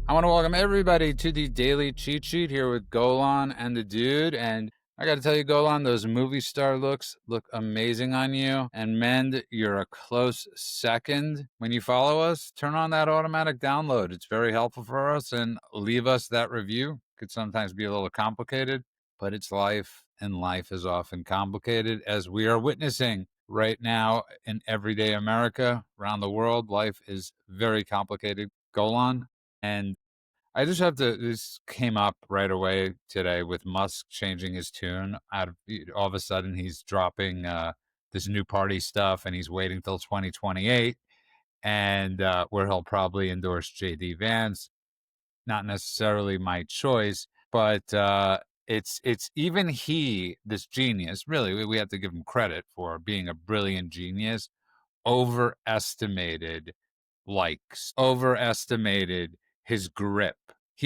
I want to welcome everybody to the Daily Cheat Sheet here with Golan and the Dude. And I got to tell you, Golan, those movie star looks look amazing on you. And Mend, you're a close second. When you follow us, turn on that automatic download. It's very helpful for us. And leave us that review. Could sometimes be a little complicated, but it's life. And life is often complicated, as we are witnessing right now in everyday America, around the world. Life is very complicated. Golan. And I just have to. This came up right away today with Musk changing his tune. Out of all of a sudden, he's dropping this new party stuff, and he's waiting till 2028, and where he'll probably endorse JD Vance. Not necessarily my choice, but it's even he, this genius. Really, we have to give him credit for being a brilliant genius. Overestimated likes, overestimated his grip.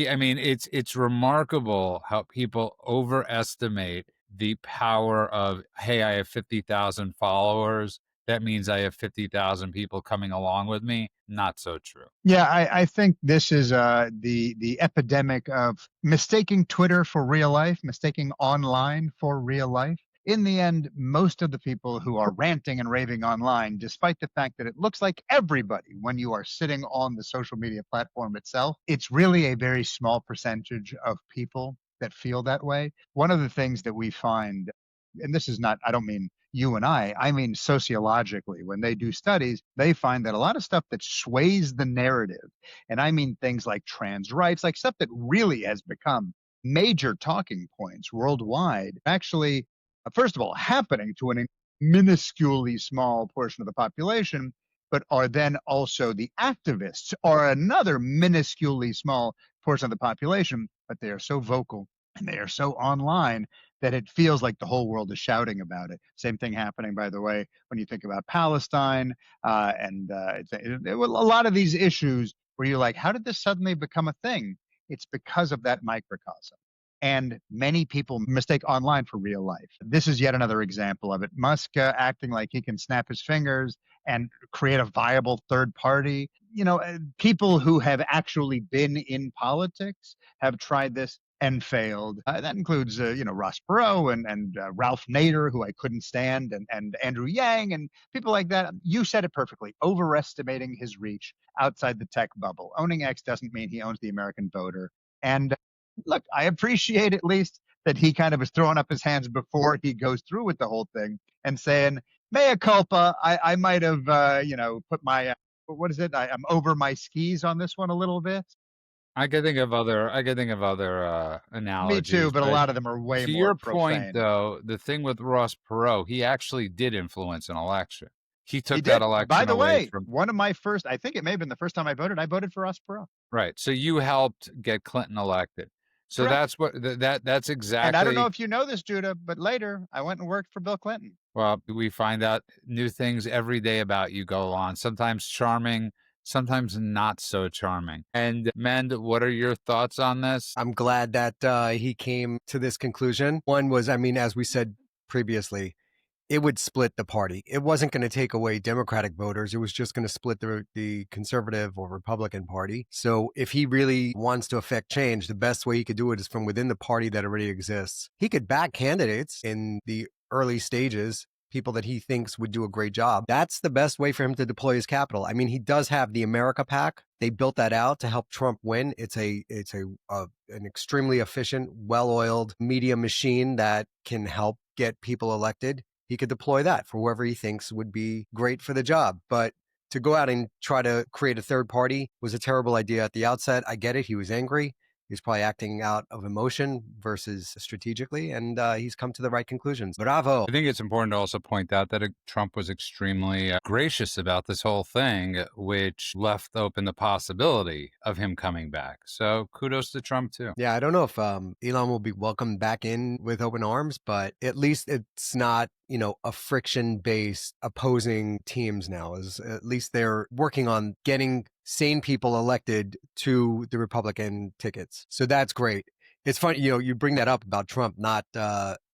I mean, it's remarkable how people overestimate the power of, hey, I have 50,000 followers. That means I have 50,000 people coming along with me. Not so true. Yeah, I think this is the epidemic of mistaking Twitter for real life, mistaking online for real life. In the end, most of the people who are ranting and raving online, despite the fact that it looks like everybody when you are sitting on the social media platform itself, it's really a very small percentage of people that feel that way. One of the things that we find, and this is not, I don't mean you and I mean sociologically, when they do studies, they find that a lot of stuff that sways the narrative, and I mean things like trans rights, like stuff that really has become major talking points worldwide, actually, first of all, happening to an minusculely small portion of the population, but are then also the activists are another minusculely small portion of the population, but they are so vocal and they are so online that it feels like the whole world is shouting about it. Same thing happening, by the way, when you think about Palestine a lot of these issues where you're like, how did this suddenly become a thing? It's because of that microcosm. And many people mistake online for real life. This is yet another example of it. Musk acting like he can snap his fingers and create a viable third party. People who have actually been in politics have tried this and failed. That includes, Ross Perot and Ralph Nader, who I couldn't stand, and Andrew Yang and people like that. You said it perfectly. Overestimating his reach outside the tech bubble. Owning X doesn't mean he owns the American voter. And look, I appreciate at least that he kind of is throwing up his hands before he goes through with the whole thing and saying, mea culpa, I might have, put my, what is it? I'm over my skis on this one a little bit. I could think of other Me too, analogies, but a but lot of them are way to more your point, profane. though, the thing with Ross Perot, he actually did influence an election. He He took that did. By election the away way, from one of my first, I think it may have been the first time I voted for Ross Perot. right. So you helped get Clinton elected. So Correct. that's what that's And I don't know exactly. if you know this, Judah, but later I went and worked for Bill Clinton. Well, we find out new things every day about you, go on. Sometimes charming, sometimes not so charming. And Mend, what are your thoughts on this? I'm glad that he came to this conclusion. One was, I mean, as we said previously, it would split the party. It wasn't going to take away Democratic voters. It was just going to split the conservative or Republican party. So if he really wants to affect change, the best way he could do it is from within the party that already exists. He could back candidates in the early stages, people that he thinks would do a great job. That's the best way for him to deploy his capital. I mean, he does have the America PAC. They built that out to help Trump win. It's an extremely efficient, well-oiled media machine that can help get people elected. He could deploy that for whoever he thinks would be great for the job. But to go out and try to create a third party was a terrible idea at the outset. I get it. He was angry. He's probably acting out of emotion versus strategically, and he's come to the right conclusions. Bravo. I think it's important to also point out that Trump was extremely gracious about this whole thing, which left open the possibility of him coming back. So kudos to Trump, too. Yeah, I don't know if Elon will be welcomed back in with open arms, but at least it's not, a friction-based opposing teams now. At least they're working on getting sane people elected to the Republican tickets. So that's great. It's funny, you bring that up about Trump not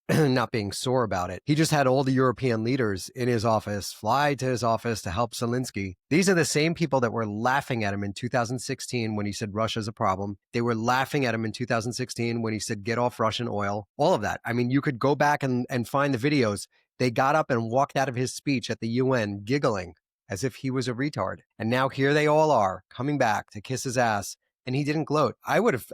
not being sore about it. He just had all the European leaders in his office fly to his office to help Zelensky. These are the same people that were laughing at him in 2016 when he said Russia's a problem. They were laughing at him in 2016 when he said get off Russian oil. All of that. I mean, you could go back and find the videos. They got up and walked out of his speech at the UN giggling as if he was a retard. And now here they all are coming back to kiss his ass. And he didn't gloat. I would have,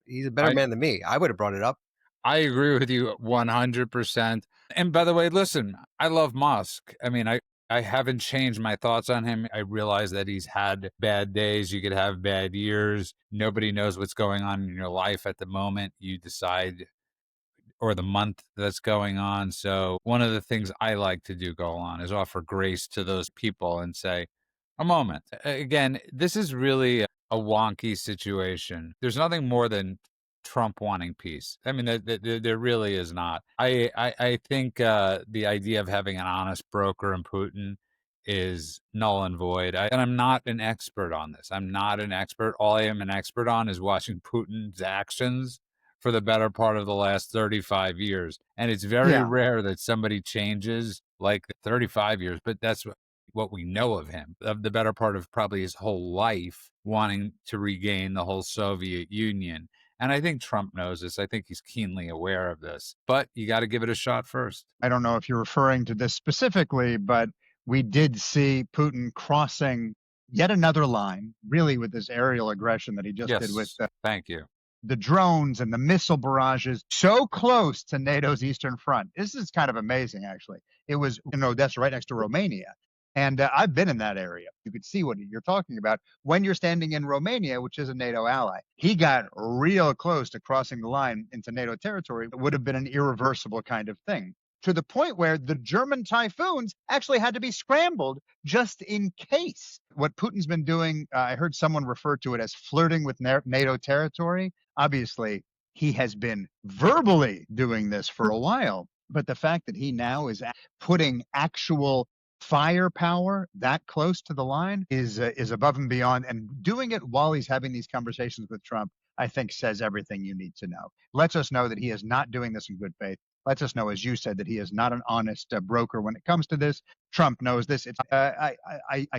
he's a better I man than me. I would have brought it up. I agree with you 100%. And by the way, listen, I love Musk. I mean, I haven't changed my thoughts on him. I realize that he's had bad days. You could have bad years. Nobody knows what's going on in your life at the moment. You decide, or the month that's going on. So one of the things I like to do, go on, is offer grace to those people and say, a moment. Again, this is really a wonky situation. There's nothing more than Trump wanting peace. I mean, there really is not. I think the idea of having an honest broker in Putin is null and void. And I'm not an expert on this. I'm not an expert. All I am an expert on is watching Putin's actions for the better part of the last 35 years. And it's very Yeah. rare that somebody changes like 35 years, but that's what we know of him, of the better part of probably his whole life, wanting to regain the whole Soviet Union. And I think Trump knows this. I think he's keenly aware of this, but you got to give it a shot first. I don't know if you're referring to this specifically, but we did see Putin crossing yet another line, really, with this aerial aggression that he just did with Thank you. the drones and the missile barrages so close to NATO's Eastern Front. This is kind of amazing, actually. It was, that's right next to Romania. And I've been in that area. You could see what you're talking about when you're standing in Romania, which is a NATO ally. He got real close to crossing the line into NATO territory. It would have been an irreversible kind of thing, to the point where the German Typhoons actually had to be scrambled just in case. What Putin's been doing, I heard someone refer to it as flirting with NATO territory. Obviously, he has been verbally doing this for a while. But the fact that he now is putting actual firepower that close to the line is above and beyond, and doing it while he's having these conversations with Trump, I think says everything you need to know. Lets us know that he is not doing this in good faith. Lets us know, as you said, that he is not an honest broker when it comes to this. Trump knows this. I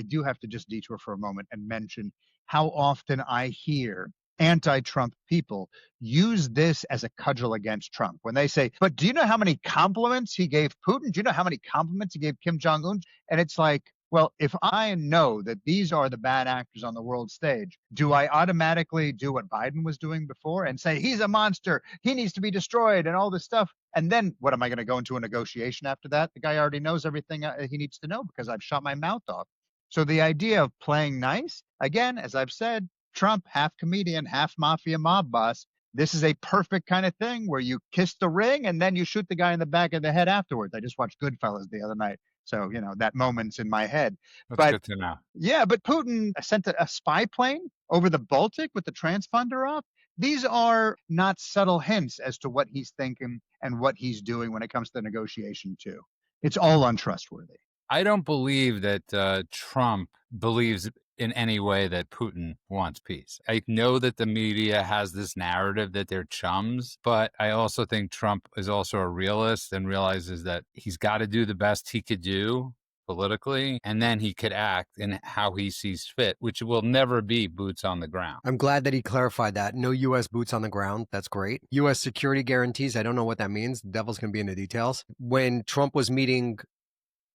do have to just detour for a moment and mention how often I hear anti-Trump people use this as a cudgel against Trump when they say, but do you know how many compliments he gave Putin? Do you know how many compliments he gave Kim Jong-un? And it's like, well, if I know that these are the bad actors on the world stage, do I automatically do what Biden was doing before and say, he's a monster, he needs to be destroyed and all this stuff? And then what, am I going to go into a negotiation after that? The guy already knows everything he needs to know because I've shot my mouth off. So the idea of playing nice, again, as I've said, Trump, half comedian, half mafia mob boss. This is a perfect kind of thing where you kiss the ring and then you shoot the guy in the back of the head afterwards. I just watched Goodfellas the other night. So, that moment's in my head. That's good to know. Yeah, but Putin sent a spy plane over the Baltic with the transponder off. These are not subtle hints as to what he's thinking and what he's doing when it comes to the negotiation, too. It's all untrustworthy. I don't believe that Trump believes in any way that Putin wants peace. I know that the media has this narrative that they're chums, but I also think Trump is also a realist and realizes that he's got to do the best he could do politically, and then he could act in how he sees fit, which will never be boots on the ground. I'm glad that he clarified that. No U.S. boots on the ground. That's great. U.S. security guarantees. I don't know what that means. The devil's going to be in the details. When Trump was meeting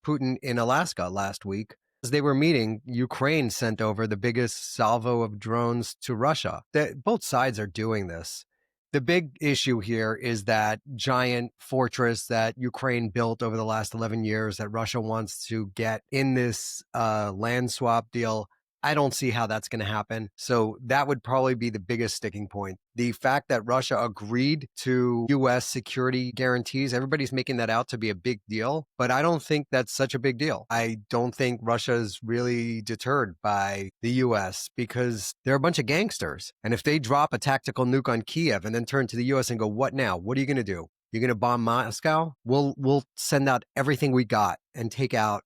Putin in Alaska last week, as they were meeting, Ukraine sent over the biggest salvo of drones to Russia. Both sides are doing this. The big issue here is that giant fortress that Ukraine built over the last 11 years that Russia wants to get in this land swap deal. I don't see how that's going to happen. So that would probably be the biggest sticking point. The fact that Russia agreed to U.S. security guarantees, everybody's making that out to be a big deal, but I don't think that's such a big deal. I don't think Russia's really deterred by the U.S. because they're a bunch of gangsters. And if they drop a tactical nuke on Kiev and then turn to the U.S. and go, what now? What are you going to do? You're going to bomb Moscow? We'll send out everything we got and take out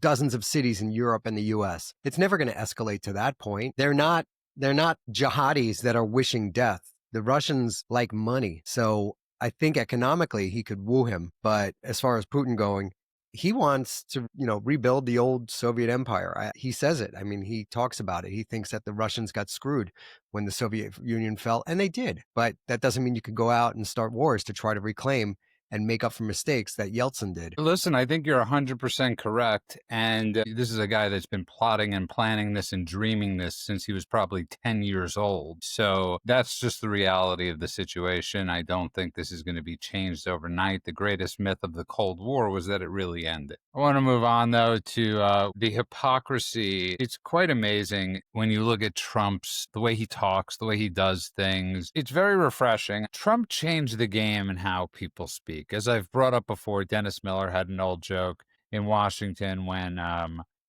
dozens of cities in Europe and the US. It's never going to escalate to that point. They're not jihadis that are wishing death. The Russians like money. So I think economically he could woo him, but as far as Putin going, he wants to, rebuild the old Soviet empire. He says it. I mean, he talks about it. He thinks that the Russians got screwed when the Soviet Union fell, and they did. But that doesn't mean you could go out and start wars to try to reclaim and make up for mistakes that Yeltsin did. Listen, I think you're 100% correct. And this is a guy that's been plotting and planning this and dreaming this since he was probably 10 years old. So that's just the reality of the situation. I don't think this is going to be changed overnight. The greatest myth of the Cold War was that it really ended. I want to move on, though, to the hypocrisy. It's quite amazing when you look at Trump's, the way he talks, the way he does things. It's very refreshing. Trump changed the game and how people speak. As I've brought up before, Dennis Miller had an old joke in Washington when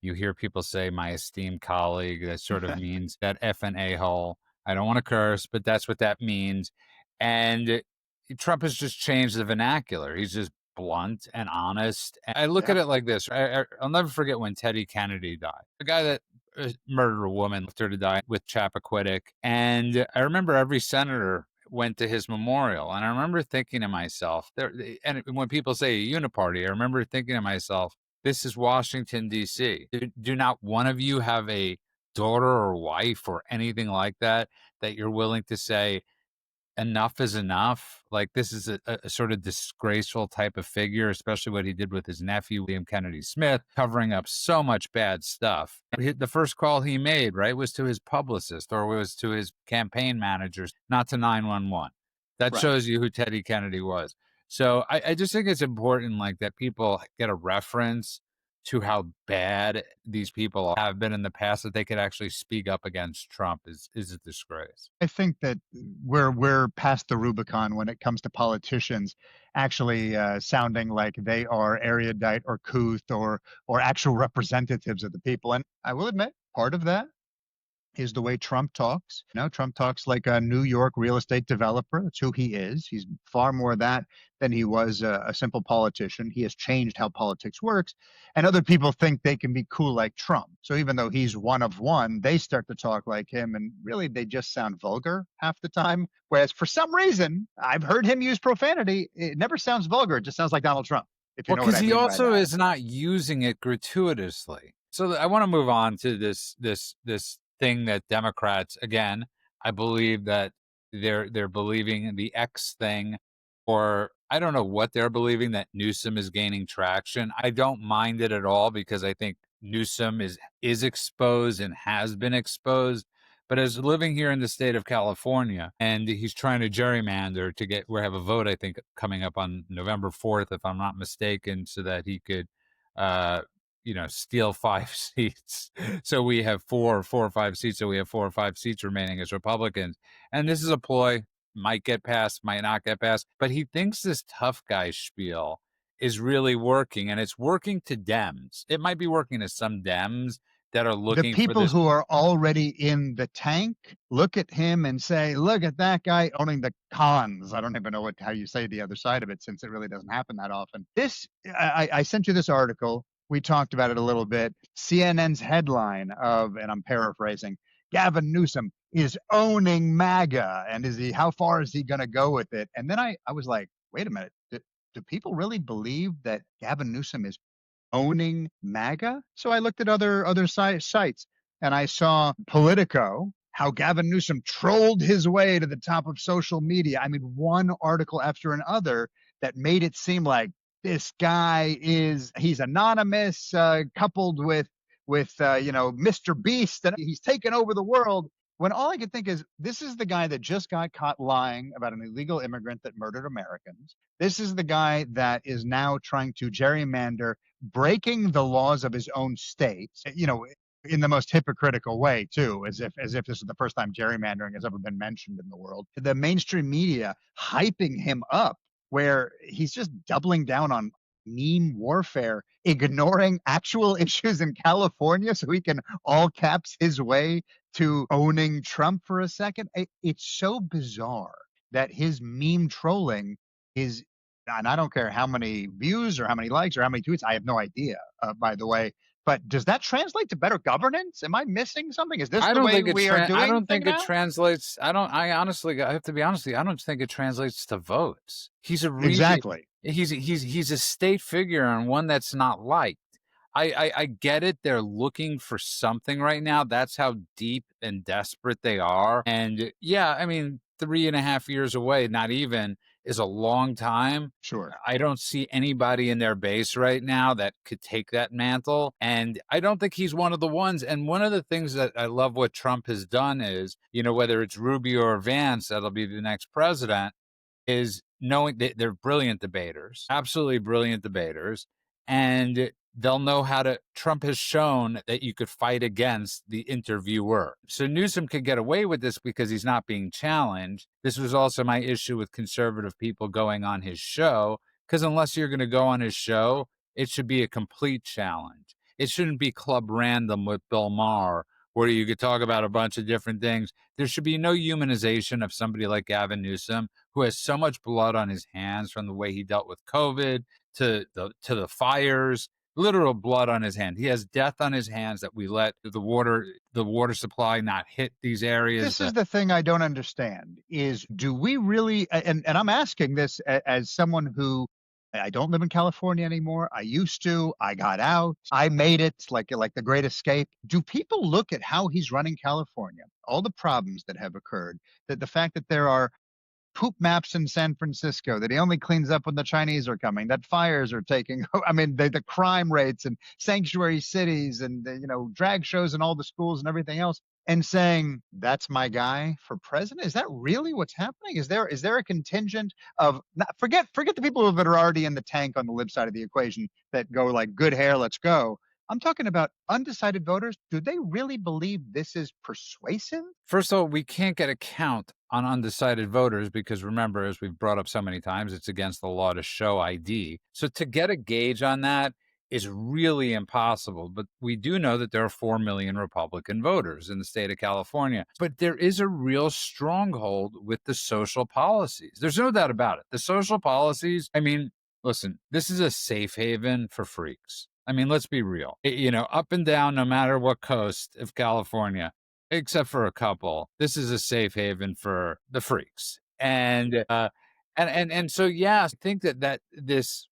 you hear people say, my esteemed colleague, that sort of means that F and a-hole. I don't want to curse, but that's what that means. And Trump has just changed the vernacular. He's just blunt and honest. And I look Yeah. at it like this. I'll never forget when Teddy Kennedy died. The guy that murdered a woman, left her to die with Chappaquiddick. And I remember every senator went to his memorial. And I remember thinking to myself, and when people say a uniparty, I remember thinking to myself, this is Washington, D.C. Do not one of you have a daughter or wife or anything like that you're willing to say, enough is enough? Like, this is a sort of disgraceful type of figure, especially what he did with his nephew, William Kennedy Smith, covering up so much bad stuff. The first call he made, right, was to his publicist or was to his campaign managers, not to 911. That Right. shows you who Teddy Kennedy was. So I just think it's important, like, that people get a reference to how bad these people have been in the past, that they could actually speak up against Trump is a disgrace. I think that we're past the Rubicon when it comes to politicians actually sounding like they are erudite or couth or actual representatives of the people. And I will admit, part of that is the way Trump talks. Trump talks like a New York real estate developer. That's who he is. He's far more that than he was a simple politician. He has changed how politics works. And other people think they can be cool like Trump. So even though he's one of one, they start to talk like him. And really, they just sound vulgar half the time. Whereas for some reason, I've heard him use profanity. It never sounds vulgar. It just sounds like Donald Trump, if you Well, know what because I he mean by also that. is not using it gratuitously. So I want to move on to this thing that Democrats, again, I believe that they're believing in the X thing, or I don't know what they're believing, that Newsom is gaining traction. I don't mind it at all because I think Newsom is exposed and has been exposed. But as living here in the state of California, and he's trying to gerrymander to we have a vote, I think, coming up on November 4th, if I'm not mistaken, so that he could, uh, steal 5 seats. So we have four or five seats. So we have 4 or 5 seats remaining as Republicans. And this is a ploy, might get passed, might not get passed. But he thinks this tough guy spiel is really working, and it's working to Dems. It might be working to some Dems that are The looking for people this. who are already in the tank look at him and say, look at that guy owning the cons. I don't even know how you say the other side of it, since it really doesn't happen that often. I sent you this article. We talked about it a little bit. CNN's headline of, and I'm paraphrasing, Gavin Newsom is owning MAGA. And how far is he going to go with it? And then I was like, wait a minute. Do people really believe that Gavin Newsom is owning MAGA? So I looked at other sites and I saw Politico, how Gavin Newsom trolled his way to the top of social media. I mean, one article after another that made it seem like this guy he's anonymous, coupled with Mr. Beast, and he's taken over the world. When all I could think is, this is the guy that just got caught lying about an illegal immigrant that murdered Americans. This is the guy that is now trying to gerrymander, breaking the laws of his own state, in the most hypocritical way too, as if this is the first time gerrymandering has ever been mentioned in the world. The mainstream media hyping him up, where he's just doubling down on meme warfare, ignoring actual issues in California so he can all caps his way to owning Trump for a second. It's so bizarre that his meme trolling is, and I don't care how many views or how many likes or how many tweets, I have no idea, by the way, But does that translate to better governance? Am I missing something? Is this I the don't way think we are I doing don't thing think it now? translates. I honestly, I have to be honest with you, I don't think it translates to votes. Exactly. He's a state figure and one that's not liked. I get it. They're looking for something right now. That's how deep and desperate they are. And yeah, I mean, 3.5 years away, not even, is a long time. Sure. I don't see anybody in their base right now that could take that mantle. And I don't think he's one of the ones. And one of the things that I love what Trump has done is, whether it's Rubio or Vance, that'll be the next president, is knowing that they're brilliant debaters, absolutely brilliant debaters, and they'll know how to. Trump has shown that you could fight against the interviewer. So Newsom could get away with this because he's not being challenged. This was also my issue with conservative people going on his show, because unless you're going to go on his show, it should be a complete challenge. It shouldn't be club random with Bill Maher, where you could talk about a bunch of different things. There should be no humanization of somebody like Gavin Newsom, who has so much blood on his hands from the way he dealt with COVID to the fires, literal blood on his hand. He has death on his hands that we let the water supply not hit these areas. This is the thing I don't understand is do we really and I'm asking this as someone who I don't live in California anymore. I used to. I got out. I made it like the great escape. Do people look at how he's running California, all the problems that have occurred, that the fact that there are poop maps in San Francisco that he only cleans up when the Chinese are coming, that fires are taking, I mean, the crime rates and sanctuary cities and, drag shows and all the schools and everything else, and saying, that's my guy for president? Is that really what's happening? Is there a contingent of, forget the people that are already in the tank on the lib side of the equation that go like, good hair, let's go. I'm talking about undecided voters. Do they really believe this is persuasive? First of all, we can't get a count on undecided voters because remember, as we've brought up so many times, it's against the law to show ID. So to get a gauge on that is really impossible. But we do know that there are 4 million Republican voters in the state of California. But there is a real stronghold with the social policies. There's no doubt about it. The social policies, I mean, listen, this is a safe haven for freaks. I mean, let's be real. Up and down, no matter what coast of California, except for a couple, this is a safe haven for the freaks. And so yeah, I think that this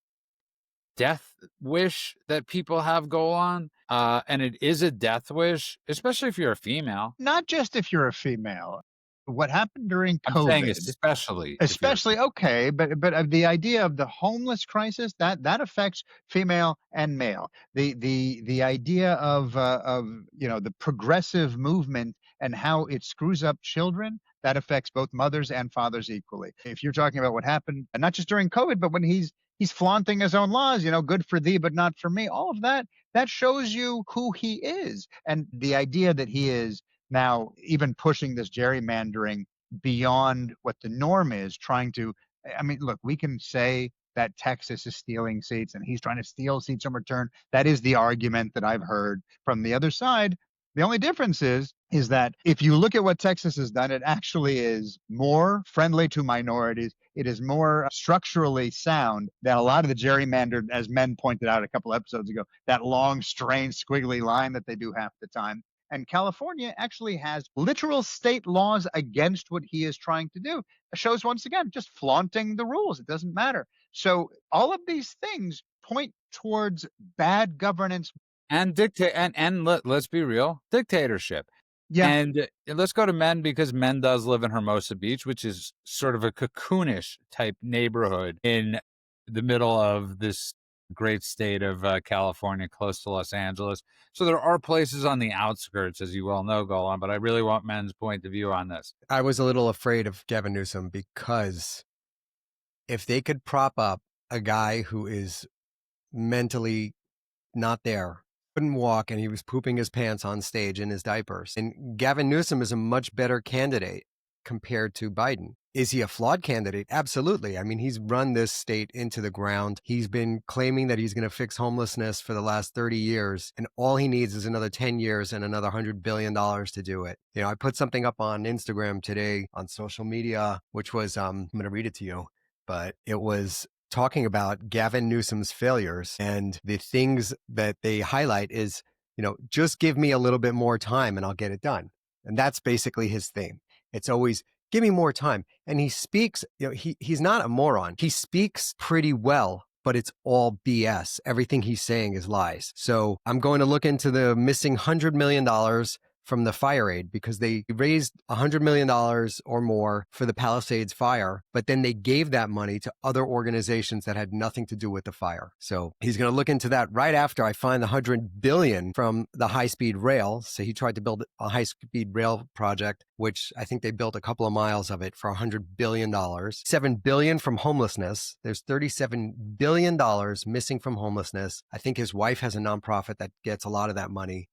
death wish that people have go on, and it is a death wish, especially if you're a female. Not just if you're a female. What happened during I'm saying COVID, especially if you're a especially okay, but the idea of the homeless crisis that affects female and male. The idea of the progressive movement and how it screws up children that affects both mothers and fathers equally. If you're talking about what happened, and not just during COVID, but when he's flaunting his own laws, good for thee, but not for me. All of that shows you who he is, and the idea that he is now even pushing this gerrymandering beyond what the norm is, trying to, I mean, look, we can say that Texas is stealing seats and he's trying to steal seats in return. That is the argument that I've heard from the other side. The only difference is that if you look at what Texas has done, it actually is more friendly to minorities. It is more structurally sound than a lot of the gerrymandered, as men pointed out a couple episodes ago, that long, strange, squiggly line that they do half the time. And California actually has literal state laws against what he is trying to do. It shows once again just flaunting the rules. It doesn't matter. So all of these things point towards bad governance. and dictate and let's be real, dictatorship. Yeah, And let's go to Men because Men does live in Hermosa Beach, which is sort of a cocoonish type neighborhood in the middle of this great state of California, close to Los Angeles. So there are places on the outskirts, as you well know, Golan, but I really want Men's point of view on this. I was a little afraid of Gavin Newsom because if they could prop up a guy who is mentally not there, couldn't walk, and he was pooping his pants on stage in his diapers. And Gavin Newsom is a much better candidate compared to Biden. Is he a flawed candidate? Absolutely. I mean, he's run this state into the ground. He's been claiming that he's going to fix homelessness for the last 30 years, and all he needs is another 10 years and another $100 billion to do it. I put something up on Instagram today on social media, which was, I'm going to read it to you, but it was talking about Gavin Newsom's failures, and the things that they highlight is, just give me a little bit more time and I'll get it done. And that's basically his thing. It's always give me more time. And he speaks, he's not a moron. He speaks pretty well, but it's all BS. Everything he's saying is lies. So I'm going to look into the missing $100 million from the fire aid, because they raised $100 million or more for the Palisades fire, but then they gave that money to other organizations that had nothing to do with the fire. So he's going to look into that right after I find the $100 billion from the high-speed rail. So he tried to build a high-speed rail project, which I think they built a couple of miles of it for $100 billion. $7 billion from homelessness. There's $37 billion missing from homelessness. I think his wife has a nonprofit that gets a lot of that money.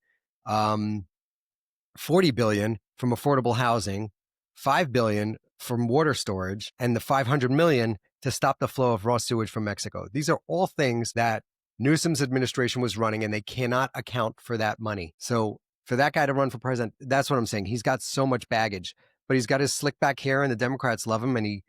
40 billion from affordable housing, 5 billion from water storage, and the 500 million to stop the flow of raw sewage from Mexico. These are all things that Newsom's administration was running, and they cannot account for that money. So for that guy to run for president, that's what I'm saying. He's got so much baggage, but he's got his slick back hair, and the Democrats love him. And he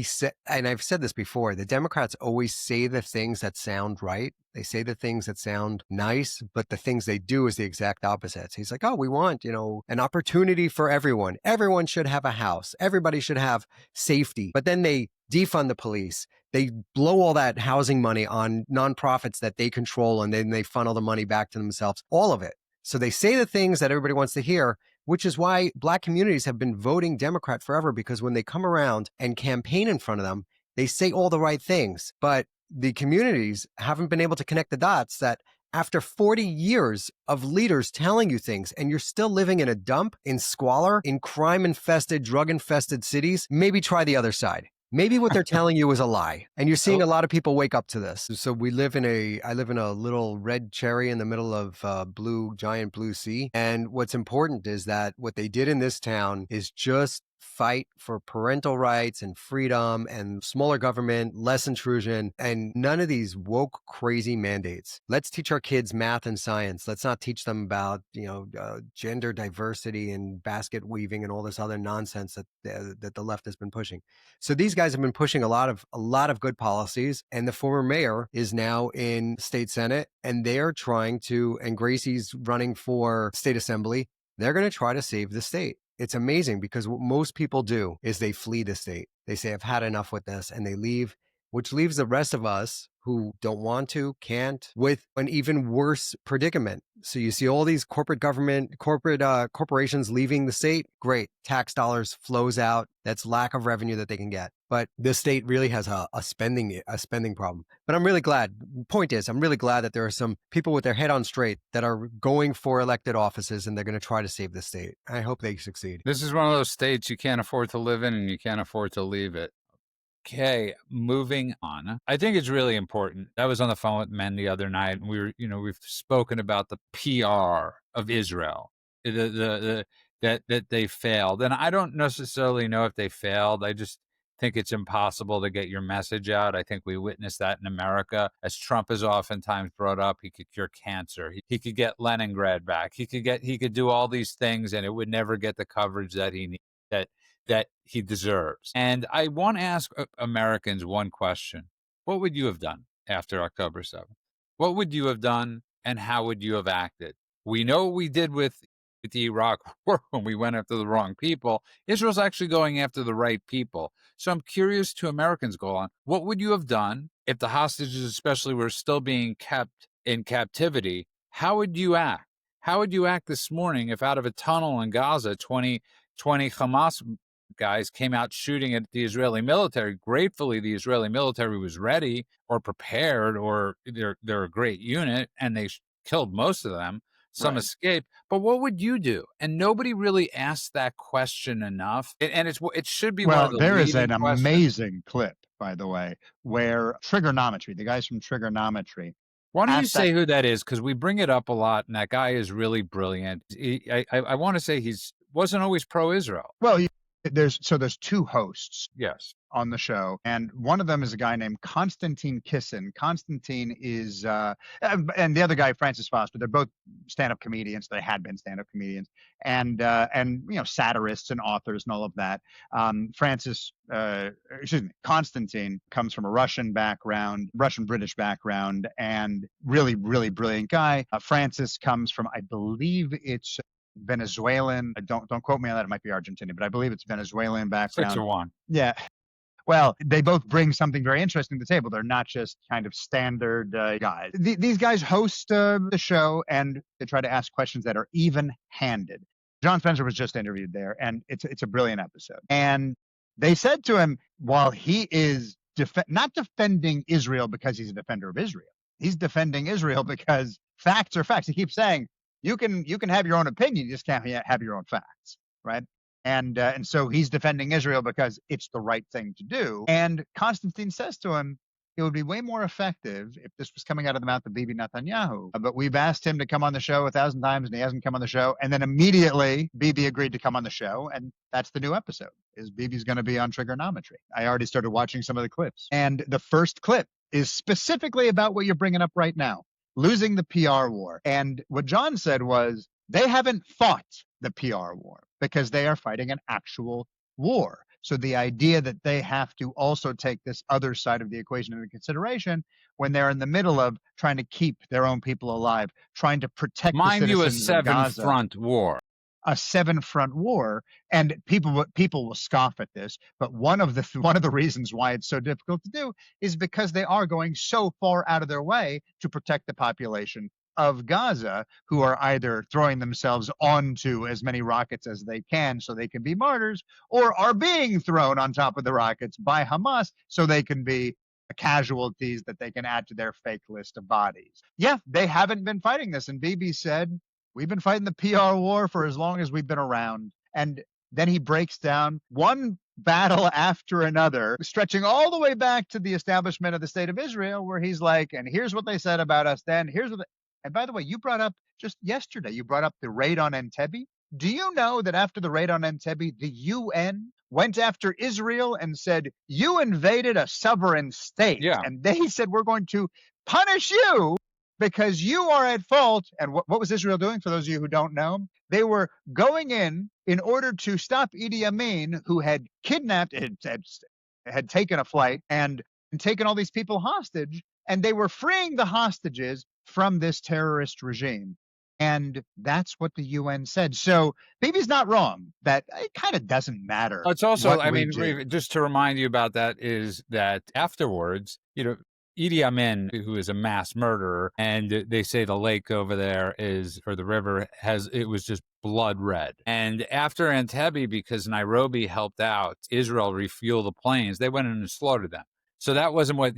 said, and I've said this before, the Democrats always say the things that sound right. They say the things that sound nice, but the things they do is the exact opposite. He's like, oh, we want, an opportunity for everyone. Everyone should have a house. Everybody should have safety. But then they defund the police. They blow all that housing money on nonprofits that they control, and then they funnel the money back to themselves, all of it. So they say the things that everybody wants to hear, which is why Black communities have been voting Democrat forever, because when they come around and campaign in front of them, they say all the right things. But the communities haven't been able to connect the dots that after 40 years of leaders telling you things, and you're still living in a dump, in squalor, in crime-infested, drug-infested cities, maybe try the other side. Maybe what they're telling you is a lie. And you're seeing a lot of people wake up to this. So I live in a little red cherry in the middle of giant blue sea. And what's important is that what they did in this town is just fight for parental rights and freedom and smaller government, less intrusion, and none of these woke, crazy mandates. Let's teach our kids math and science. Let's not teach them about, gender diversity and basket weaving and all this other nonsense that the left has been pushing. So these guys have been pushing a lot of good policies, and the former mayor is now in state senate, and they're trying to, and Gracie's running for state assembly. They're going to try to save the state. It's amazing, because what most people do is they flee the state. They say, I've had enough with this, and they leave, which leaves the rest of us who don't want to, can't, with an even worse predicament. So you see all these corporations leaving the state. Great. Tax dollars flows out. That's lack of revenue that they can get. But the state really has a spending problem. But I'm really glad. Point is, I'm really glad that there are some people with their head on straight that are going for elected offices, and they're going to try to save the state. I hope they succeed. This is one of those states you can't afford to live in, and you can't afford to leave it. Okay, moving on. I think it's really important. I was on the phone with men the other night, and we've spoken about the PR of Israel, that they failed. And I don't necessarily know if they failed. I just think it's impossible to get your message out. I think we witnessed that in America. As Trump is oftentimes brought up, he could cure cancer. He could get Leningrad back. He could do all these things, and it would never get the coverage that he needs. That he deserves. And I want to ask Americans one question. What would you have done after October 7th? What would you have done, and how would you have acted? We know what we did with the Iraq War when we went after the wrong people. Israel's actually going after the right people. So I'm curious to Americans, go on. What would you have done if the hostages especially were still being kept in captivity? How would you act? How would you act this morning if out of a tunnel in Gaza, 20 Hamas guys came out shooting at the Israeli military? Gratefully, the Israeli military was ready or prepared, or they're a great unit, and they killed most of them. Some Right. escaped. But what would you do? And nobody really asked that question enough. And it should be one of Well, the there is an leading questions. amazing clip, by the way, where Trigonometry, the guys from Trigonometry, Why don't you asked that. say who that is? Because we bring it up a lot, and that guy is really brilliant. I want to say wasn't always pro-Israel. Well, There's two hosts Yes. on the show, and one of them is a guy named Konstantin Kisin. Konstantin is, and the other guy, Francis Foster. They're both stand-up comedians. They had been stand-up comedians, and satirists and authors and all of that. Konstantin comes from a Russian background, Russian-British background, and really, really brilliant guy. Francis comes from, I believe it's Venezuelan. Don't quote me on that. It might be Argentinian, but I believe it's Venezuelan background. 6-1. Yeah. Well, they both bring something very interesting to the table. They're not just kind of standard guys. These guys host the show, and they try to ask questions that are even-handed. John Spencer was just interviewed there, and it's a brilliant episode. And they said to him, while he is not defending Israel because he's a defender of Israel, he's defending Israel because facts are facts. He keeps saying, you can have your own opinion, you just can't have your own facts, right? And so he's defending Israel because it's the right thing to do. And Constantine says to him, it would be way more effective if this was coming out of the mouth of Bibi Netanyahu. But we've asked him to come on the show 1,000 times, and he hasn't come on the show. And then immediately, Bibi agreed to come on the show, and that's the new episode. Is Bibi's going to be on trigonometry? I already started watching some of the clips, and the first clip is specifically about what you're bringing up right now. Losing the PR war. And what John said was, they haven't fought the PR war because they are fighting an actual war. So the idea that they have to also take this other side of the equation into consideration when they're in the middle of trying to keep their own people alive, trying to protect the citizens of Gaza. Mind you, a 7-front war. A 7-front war, and people will scoff at this, but one of the reasons why it's so difficult to do is because they are going so far out of their way to protect the population of Gaza, who are either throwing themselves onto as many rockets as they can so they can be martyrs, or are being thrown on top of the rockets by Hamas so they can be casualties that they can add to their fake list of bodies. Yeah, they haven't been fighting this, and Bibi said, we've been fighting the PR war for as long as we've been around. And then he breaks down one battle after another, stretching all the way back to the establishment of the state of Israel, where he's like, and here's what they said about us then. And by the way, you brought up just yesterday, you brought up the raid on Entebbe. Do you know that after the raid on Entebbe, the UN went after Israel and said, you invaded a sovereign state. Yeah. And they said, we're going to punish you because you are at fault. And what was Israel doing, for those of you who don't know? They were going in order to stop Idi Amin, who had kidnapped, had taken a flight and taken all these people hostage, and they were freeing the hostages from this terrorist regime. And that's what the UN said. So Bibi's not wrong that it kind of doesn't matter. It's also, I mean, just to remind you about that, is that afterwards, Idi Amin, who is a mass murderer, and they say the lake over there or the river it was just blood red. And after Entebbe, because Nairobi helped out Israel refuel the planes, they went in and slaughtered them. So that wasn't what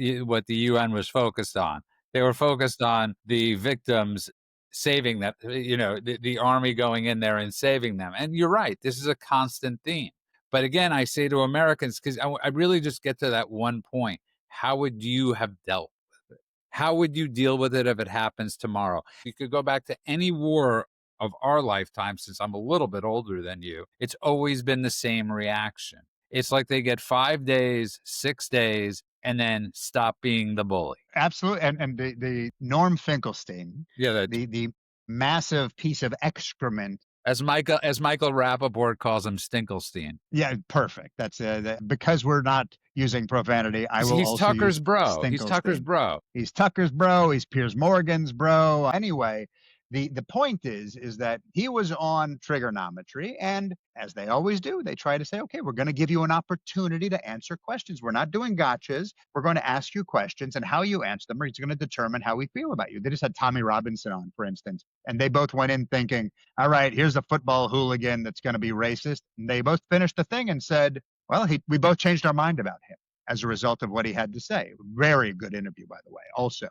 the UN was focused on. They were focused on the victims, saving them, the army going in there and saving them. And you're right, this is a constant theme. But again, I say to Americans, because I really just get to that one point. How would you have dealt with it? How would you deal with it if it happens tomorrow? You could go back to any war of our lifetime, since I'm a little bit older than you. It's always been the same reaction. It's like they get 5 days, 6 days, and then stop being the bully. Absolutely. And the Norm Finkelstein, the massive piece of excrement, as Michael Rappaport calls him, Stinkelstein. Yeah, perfect. That's because we're not using profanity. He's Tucker's bro. He's Tucker's bro. He's Tucker's bro. He's Piers Morgan's bro. Anyway, the point is that he was on trigonometry, and as they always do, they try to say, okay, we're going to give you an opportunity to answer questions. We're not doing gotchas. We're going to ask you questions, and how you answer them is going to determine how we feel about you. They just had Tommy Robinson on, for instance, and they both went in thinking, all right, here's a football hooligan that's going to be racist. And they both finished the thing and said, well, we both changed our mind about him as a result of what he had to say. Very good interview, by the way, also.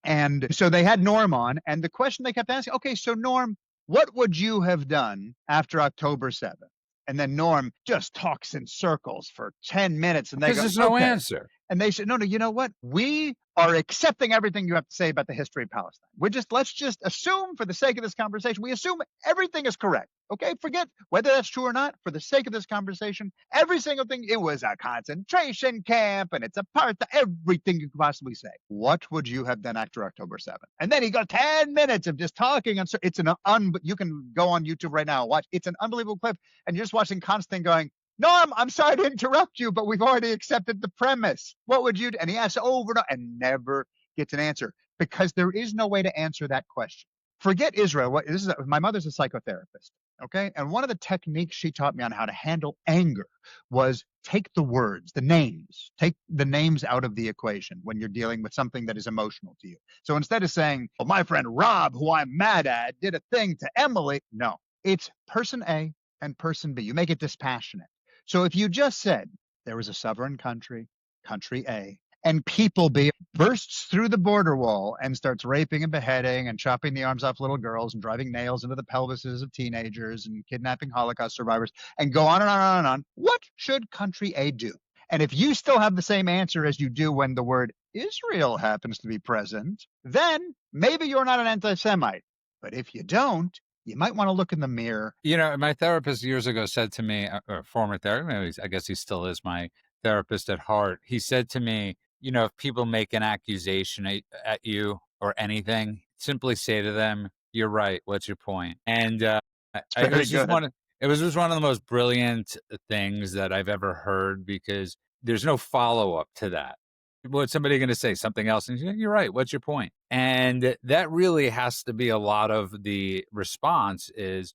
And so they had Norm on, and the question they kept asking, okay, so Norm, what would you have done after October 7th? And then Norm just talks in circles for 10 minutes. And they go, there's no answer. And they said, no, you know what? We are accepting everything you have to say about the history of Palestine. Let's just assume, for the sake of this conversation, we assume everything is correct. Okay, forget whether that's true or not. For the sake of this conversation, every single thing, it was a concentration camp and it's apartheid, everything you could possibly say. What would you have done after October 7th? And then he got 10 minutes of just talking. And so it's you can go on YouTube right now and watch. It's an unbelievable clip. And you're just watching Constantine going, Norm, I'm sorry to interrupt you, but we've already accepted the premise. What would you do? And he asks over and over and never gets an answer, because there is no way to answer that question. Forget Israel. My mother's a psychotherapist. Okay. And one of the techniques she taught me on how to handle anger was take the names out of the equation when you're dealing with something that is emotional to you. So instead of saying, well, my friend Rob, who I'm mad at, did a thing to Emily. No, it's person A and person B. You make it dispassionate. So if you just said there was a sovereign country, country A, and people B bursts through the border wall and starts raping and beheading and chopping the arms off little girls and driving nails into the pelvises of teenagers and kidnapping Holocaust survivors and go on and on and on and on, what should country A do? And if you still have the same answer as you do when the word Israel happens to be present, then maybe you're not an anti-Semite. But if you don't, you might want to look in the mirror. You know, my therapist years ago said to me, or former therapist, I guess he still is my therapist at heart. He said to me, you know, if people make an accusation at you or anything, simply say to them, "You're right. What's your point?" And it was just it was just one of the most brilliant things that I've ever heard, because there's no follow up to that. What's somebody going to say? Something else? And you're right. What's your point? And that really has to be a lot of the response is,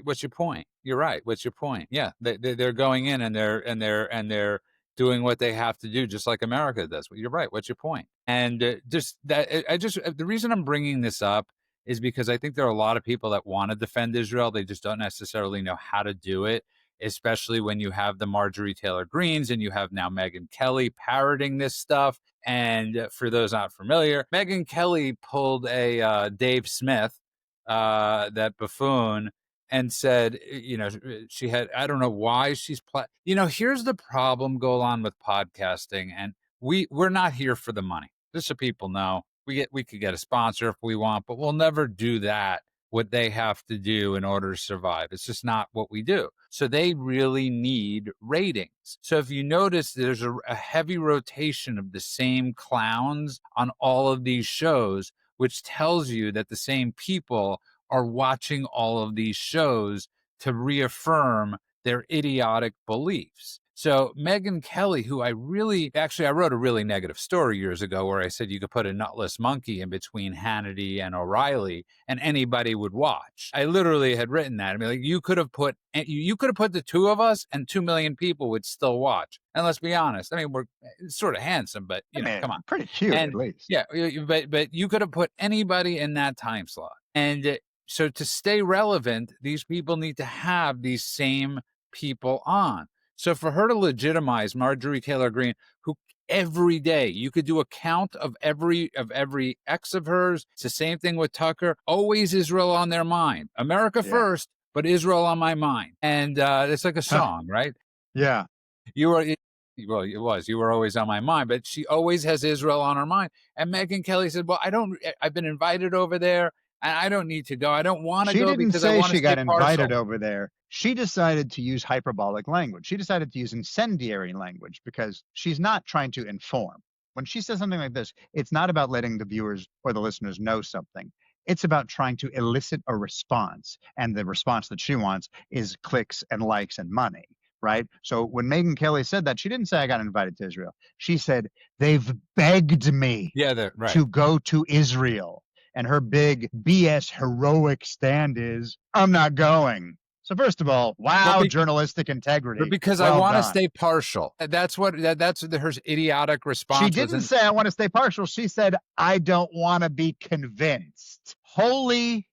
what's your point? You're right. What's your point? Yeah, they're going in and they're doing what they have to do, just like America does. Well, you're right. What's your point? And the reason I'm bringing this up is because I think there are a lot of people that want to defend Israel. They just don't necessarily know how to do it, especially when you have the Marjorie Taylor Greens and you have now Megyn Kelly parroting this stuff. And for those not familiar, Megyn Kelly pulled a Dave Smith, that buffoon, and said, you know, she had, I don't know why she's, here's the problem, Golan, with podcasting. And we're not here for the money. Just so people know, we could get a sponsor if we want, but we'll never do that, what they have to do in order to survive. It's just not what we do. So they really need ratings. So if you notice, there's a heavy rotation of the same clowns on all of these shows, which tells you that the same people are watching all of these shows to reaffirm their idiotic beliefs. So Megyn Kelly, who I wrote a really negative story years ago where I said you could put a nutless monkey in between Hannity and O'Reilly and anybody would watch. I literally had written that. I mean, like, you could have put the two of us and 2 million people would still watch. And let's be honest, I mean, we're sort of handsome, but come on, pretty cute at least. Yeah, but you could have put anybody in that time slot. And so to stay relevant, these people need to have these same people on. So for her to legitimize Marjorie Taylor Greene, who every day you could do a count of every ex of hers, it's the same thing with Tucker, always Israel on their mind. America first, but Israel on my mind. And it's like a song, right? Yeah. You were always on my mind, but she always has Israel on her mind. And Megyn Kelly said, well, I've been invited over there and I don't need to go. I don't want to go because I want to stay partial. She didn't say she got invited over there. She decided to use hyperbolic language. She decided to use incendiary language because she's not trying to inform. When she says something like this, it's not about letting the viewers or the listeners know something. It's about trying to elicit a response. And the response that she wants is clicks and likes and money, right? So when Megyn Kelly said that, she didn't say I got invited to Israel. She said, they've begged me to go to Israel. And her big BS heroic stand is, I'm not going. So first of all, wow, journalistic integrity. But because I want to stay partial. That's her idiotic response. She didn't say I want to stay partial. She said, I don't want to be convinced. Holy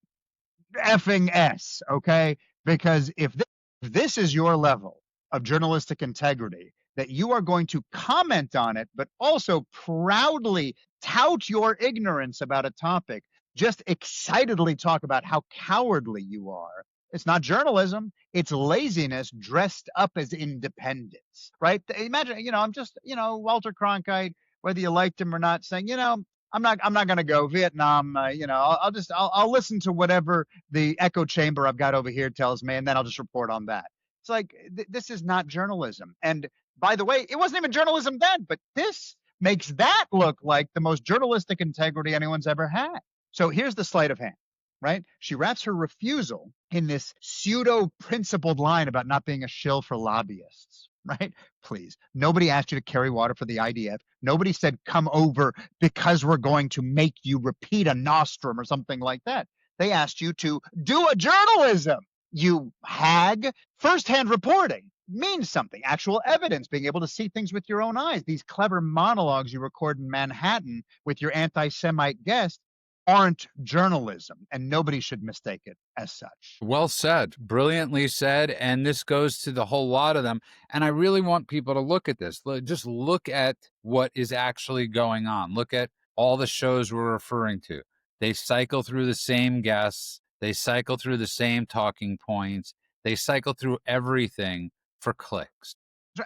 effing S, okay? Because if this is your level of journalistic integrity, that you are going to comment on it, but also proudly tout your ignorance about a topic, just excitedly talk about how cowardly you are, It's not journalism. It's laziness dressed up as independence, right? Imagine, I'm just, Walter Cronkite, whether you liked him or not, saying, I'm not going to go Vietnam. I'll listen to whatever the echo chamber I've got over here tells me, and then I'll just report on that. It's like, this is not journalism. And by the way, it wasn't even journalism then, but this makes that look like the most journalistic integrity anyone's ever had. So here's the sleight of hand, right? She wraps her refusal in this pseudo principled line about not being a shill for lobbyists, right? Please. Nobody asked you to carry water for the IDF. Nobody said, come over because we're going to make you repeat a nostrum or something like that. They asked you to do a journalism, you hag. Firsthand reporting means something. Actual evidence, being able to see things with your own eyes. These clever monologues you record in Manhattan with your anti-Semite guest aren't journalism, and nobody should mistake it as such. Well said, brilliantly said. And this goes to the whole lot of them. And I really want people to look at this. Just look at what is actually going on. Look at all the shows we're referring to. They cycle through the same guests. They cycle through the same talking points. They cycle through everything for clicks.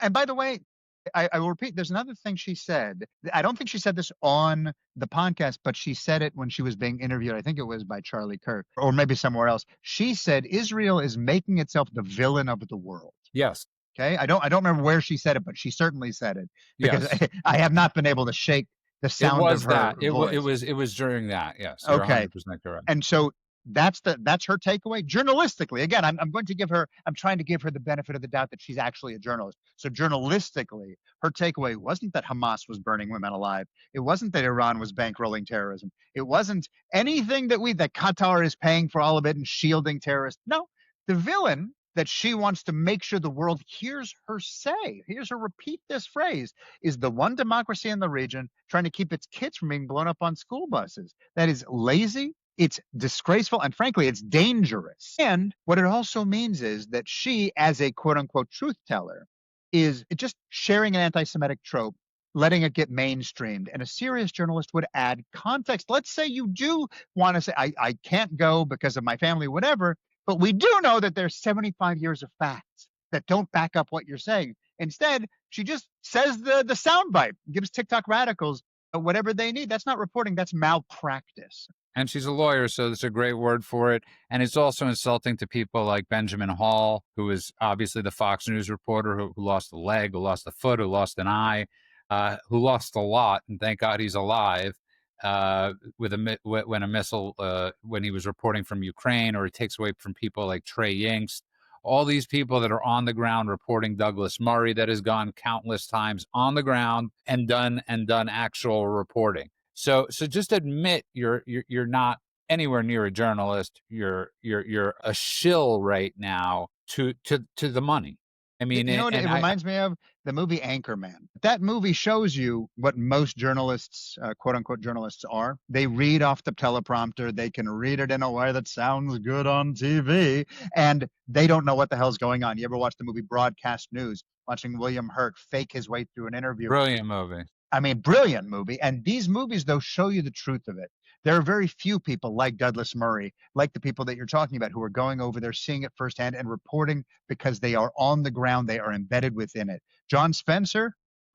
And by the way, I will repeat, there's another thing she said. I don't think she said this on the podcast, but she said it when she was being interviewed. I think it was by Charlie Kirk or maybe somewhere else. She said Israel is making itself the villain of the world. Yes. Okay. I don't remember where she said it, but she certainly said it because Yes. I have not been able to shake the sound of her voice. It was during that. Yes. Okay. You're 100% correct. And so that's her takeaway journalistically. Again, I'm trying to give her the benefit of the doubt that she's actually a journalist. So journalistically, her takeaway wasn't that Hamas was burning women alive. It wasn't that Iran was bankrolling terrorism. It wasn't anything that Qatar is paying for all of it and shielding terrorists. No, the villain that she wants to make sure the world hears her repeat this phrase, is the one democracy in the region trying to keep its kids from being blown up on school buses. That is lazy. It's disgraceful, and frankly, it's dangerous. And what it also means is that she, as a quote unquote truth teller, is just sharing an anti-Semitic trope, letting it get mainstreamed. And a serious journalist would add context. Let's say you do want to say, I can't go because of my family, whatever, but we do know that there's 75 years of facts that don't back up what you're saying. Instead, she just says the soundbite, gives TikTok radicals whatever they need. That's not reporting, that's malpractice. And she's a lawyer, so that's a great word for it. And it's also insulting to people like Benjamin Hall, who is obviously the Fox News reporter who lost a leg, who lost a foot, who lost an eye, who lost a lot, and thank God he's alive. When a missile, when he was reporting from Ukraine, or he takes away from people like Trey Yingst, all these people that are on the ground reporting. Douglas Murray, that has gone countless times on the ground and done actual reporting. So just admit you're not anywhere near a journalist. You're a shill right now to the money. I mean, you know what it reminds me of? The movie Anchorman. That movie shows you what most journalists, quote unquote journalists, are. They read off the teleprompter. They can read it in a way that sounds good on TV, and they don't know what the hell's going on. You ever watch the movie Broadcast News? Watching William Hurt fake his way through an interview. Brilliant movie. I mean, brilliant movie. And these movies, though, show you the truth of it. There are very few people like Douglas Murray, like the people that you're talking about, who are going over there, seeing it firsthand and reporting because they are on the ground. They are embedded within it. John Spencer,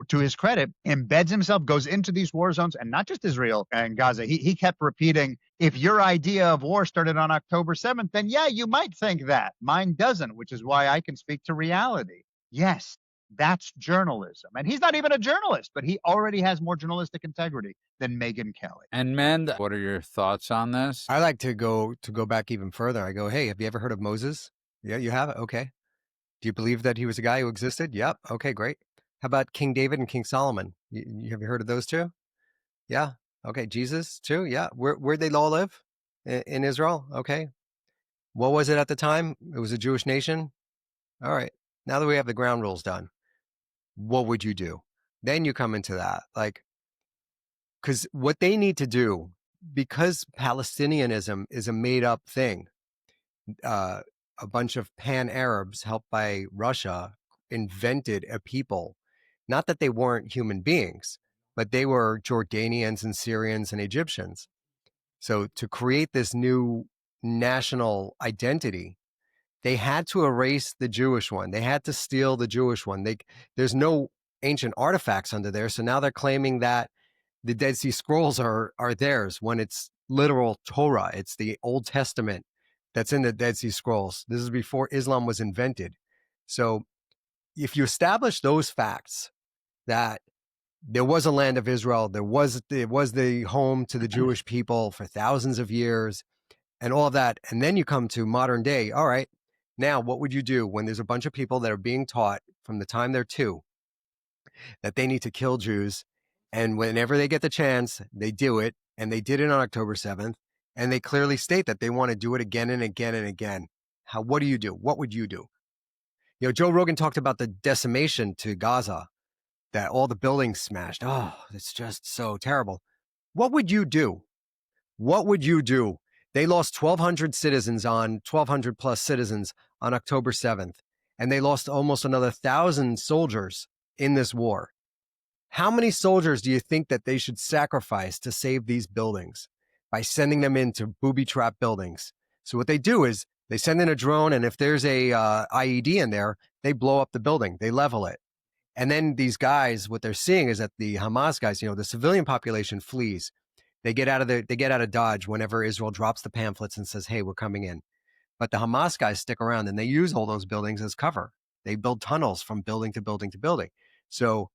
to his credit, embeds himself, goes into these war zones, and not just Israel and Gaza. He kept repeating, if your idea of war started on October 7th, then yeah, you might think that. Mine doesn't, which is why I can speak to reality. Yes, that's journalism. And he's not even a journalist, but he already has more journalistic integrity than Megyn Kelly. And Mend, what are your thoughts on this? I like to go back even further. I go, hey, have you ever heard of Moses? Yeah, you have? Okay. Do you believe that he was a guy who existed? Yep. Okay, great. How about King David and King Solomon? Have you heard of those two? Yeah. Okay. Jesus too? Yeah. Where'd they all live? In Israel? Okay. What was it at the time? It was a Jewish nation? All right. Now that we have the ground rules done, what would you do? Then you come into that. Because what they need to do, because Palestinianism is a made up thing, a bunch of pan-Arabs helped by Russia invented a people. Not that they weren't human beings, but they were Jordanians and Syrians and Egyptians. So to create this new national identity, They had to erase the Jewish one. They had to steal the Jewish one. There's no ancient artifacts under there, so now they're claiming that the Dead Sea Scrolls are theirs when it's literal Torah. It's the Old Testament that's in the Dead Sea Scrolls. This is before Islam was invented. So if you establish those facts, that there was a land of Israel, it was the home to the Jewish people for thousands of years, and all of that, and then you come to modern day. All right, now what would you do when there's a bunch of people that are being taught from the time they're 2 that they need to kill Jews, and whenever they get the chance, they do it, and they did it on October 7th, and they clearly state that they want to do it again and again and again. What do you do? What would you do? You know, Joe Rogan talked about the decimation to Gaza, that all the buildings smashed. Oh, it's just so terrible. What would you do? What would you do? They lost 1,200 plus citizens on October 7th, and they lost almost another 1,000 soldiers in this war. How many soldiers do you think that they should sacrifice to save these buildings by sending them into booby trap buildings? So what they do is they send in a drone, and if there's a IED in there, they blow up the building, they level it. And then these guys, what they're seeing is that the Hamas guys, you know, the civilian population flees. They get out of Dodge whenever Israel drops the pamphlets and says, "Hey, we're coming in." But the Hamas guys stick around and they use all those buildings as cover. They build tunnels from building to building to building. So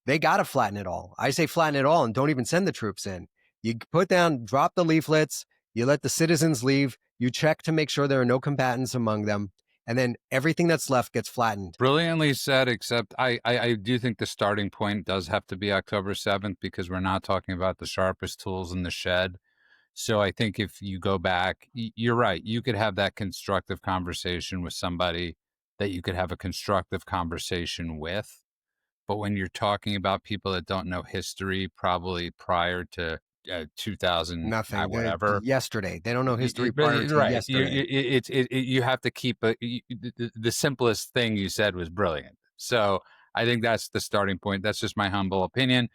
they got to flatten it all. I say flatten it all and don't even send the troops in. You drop the leaflets, you let the citizens leave, you check to make sure there are no combatants among them, and then everything that's left gets flattened. Brilliantly said, except I do think the starting point does have to be October 7th, because we're not talking about the sharpest tools in the shed. So I think if you go back, you're right. You could have that constructive conversation with somebody that you could have a constructive conversation with. But when you're talking about people that don't know history, probably prior to 2000, Nothing. whatever, Yesterday. They don't know history prior to right? yesterday. You have to keep the simplest thing you said was brilliant. So I think that's the starting point. That's just my humble opinion.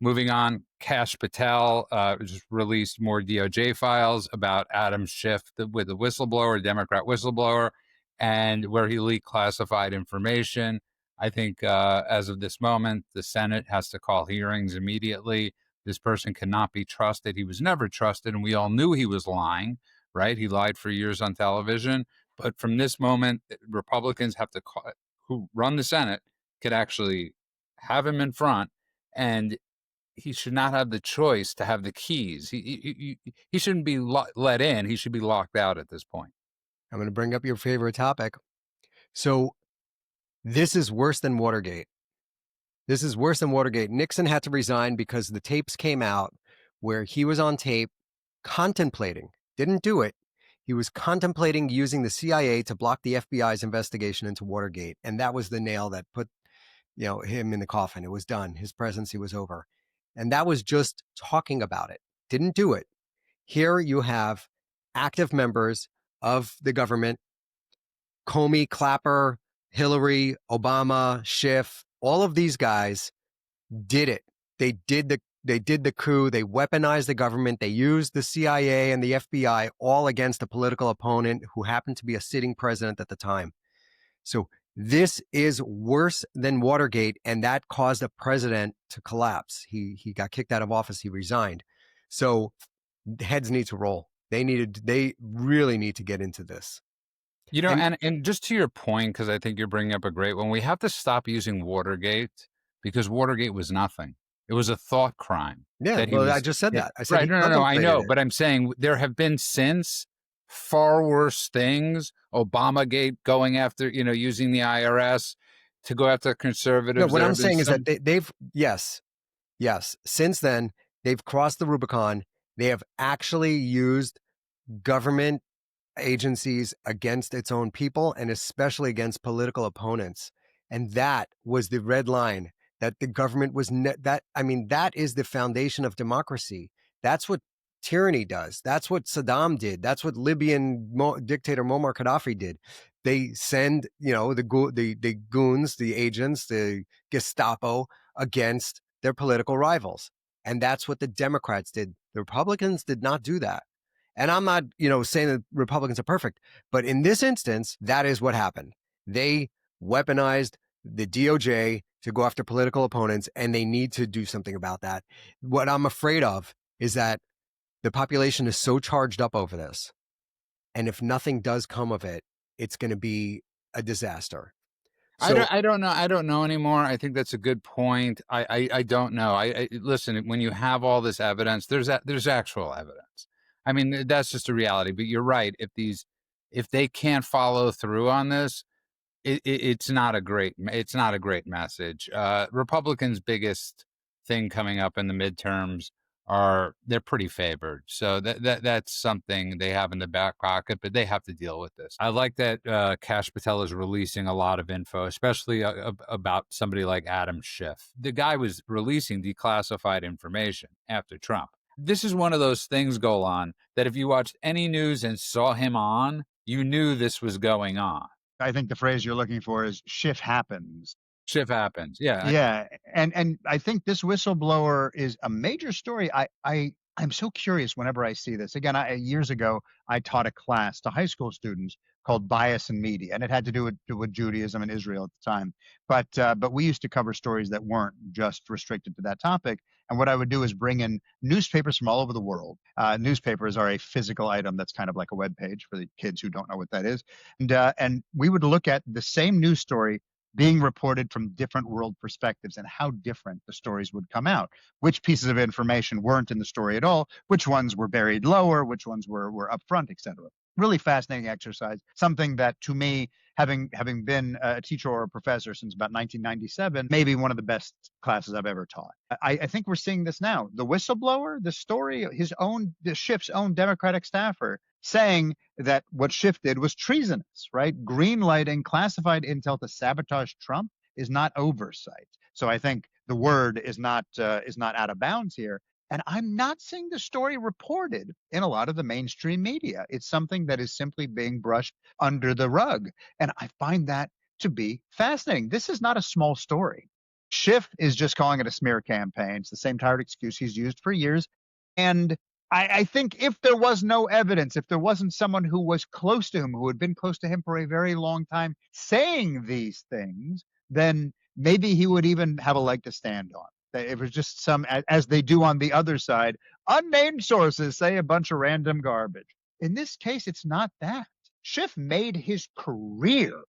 Moving on, Kash Patel just released more DOJ files about Adam Schiff with a whistleblower, a Democrat whistleblower, and where he leaked classified information. I think as of this moment, the Senate has to call hearings immediately. This person cannot be trusted. He was never trusted, and we all knew he was lying, right? He lied for years on television. But from this moment, Republicans have to call, who run the Senate, could actually have him in front, and he should not have the choice to have the keys. He shouldn't be let in. He should be locked out at this point. I'm going to bring up your favorite topic. So this is worse than Watergate. This is worse than Watergate. Nixon had to resign because the tapes came out where he was on tape contemplating, didn't do it. He was contemplating using the CIA to block the FBI's investigation into Watergate. And that was the nail that put, him in the coffin. It was done. His presidency was over. And that was just talking about it. Didn't do it. Here you have active members of the government, Comey, Clapper, Hillary, Obama, Schiff, all of these guys did it. They did the coup. They weaponized the government. They used the CIA and the FBI all against a political opponent who happened to be a sitting president at the time. So this is worse than Watergate, and that caused a president to collapse. He got kicked out of office. He resigned. So heads need to roll. They really need to get into this. And just to your point, because I think you're bringing up a great one, we have to stop using Watergate, because Watergate was nothing. It was a thought crime. Yeah, I just said that. I said right. No, I know. But I'm saying there have been since far worse things. Obamagate, going after, using the IRS to go after conservatives. No, what I'm saying is that they've, yes. Since then, they've crossed the Rubicon. They have actually used government agencies against its own people, and especially against political opponents. And that was the red line, that the government was that is the foundation of democracy. That's what tyranny does. That's what Saddam did. That's what Libyan dictator Muammar Gaddafi did. They send, the goons, the agents, the Gestapo against their political rivals. And that's what the Democrats did. The Republicans did not do that. And I'm not, saying that Republicans are perfect, but in this instance, that is what happened. They weaponized the DOJ to go after political opponents, and they need to do something about that. What I'm afraid of is that the population is so charged up over this, and if nothing does come of it, it's going to be a disaster. So I don't know. I don't know anymore. I think that's a good point. I don't know. I listen. When you have all this evidence, there's actual evidence. I mean, that's just a reality. But you're right. If they can't follow through on this, it's not a great message. Republicans' biggest thing coming up in the midterms are they're pretty favored, so that's something they have in the back pocket, but they have to deal with this. I like that Kash Patel is releasing a lot of info, especially about somebody like Adam Schiff. The guy was releasing declassified information after Trump. This is one of those things, Golan, that if you watched any news and saw him on, you knew this was going on. I think the phrase you're looking for is "Schiff happens." Shift happens. Yeah. Yeah, and I think this whistleblower is a major story. I'm so curious whenever I see this. Again, years ago I taught a class to high school students called Bias in Media, and it had to do with Judaism and Israel at the time. But we used to cover stories that weren't just restricted to that topic. And what I would do is bring in newspapers from all over the world. Newspapers are a physical item that's kind of like a web page for the kids who don't know what that is. And we would look at the same news story being reported from different world perspectives and how different the stories would come out. Which pieces of information weren't in the story at all, which ones were buried lower, which ones were up front, etc. Really fascinating exercise. Something that to me, having been a teacher or a professor since about 1997, maybe one of the best classes I've ever taught. I think we're seeing this now. The whistleblower, the story, the Schiff's own Democratic staffer saying that what Schiff did was treasonous, right? Greenlighting classified intel to sabotage Trump is not oversight. So I think the word is not out of bounds here. And I'm not seeing the story reported in a lot of the mainstream media. It's something that is simply being brushed under the rug. And I find that to be fascinating. This is not a small story. Schiff is just calling it a smear campaign. It's the same tired excuse he's used for years. And I think if there was no evidence, if there wasn't someone who was close to him, who had been close to him for a very long time, saying these things, then maybe he would even have a leg to stand on. If it was just some, as they do on the other side, unnamed sources say a bunch of random garbage. In this case, it's not that. Schiff made his career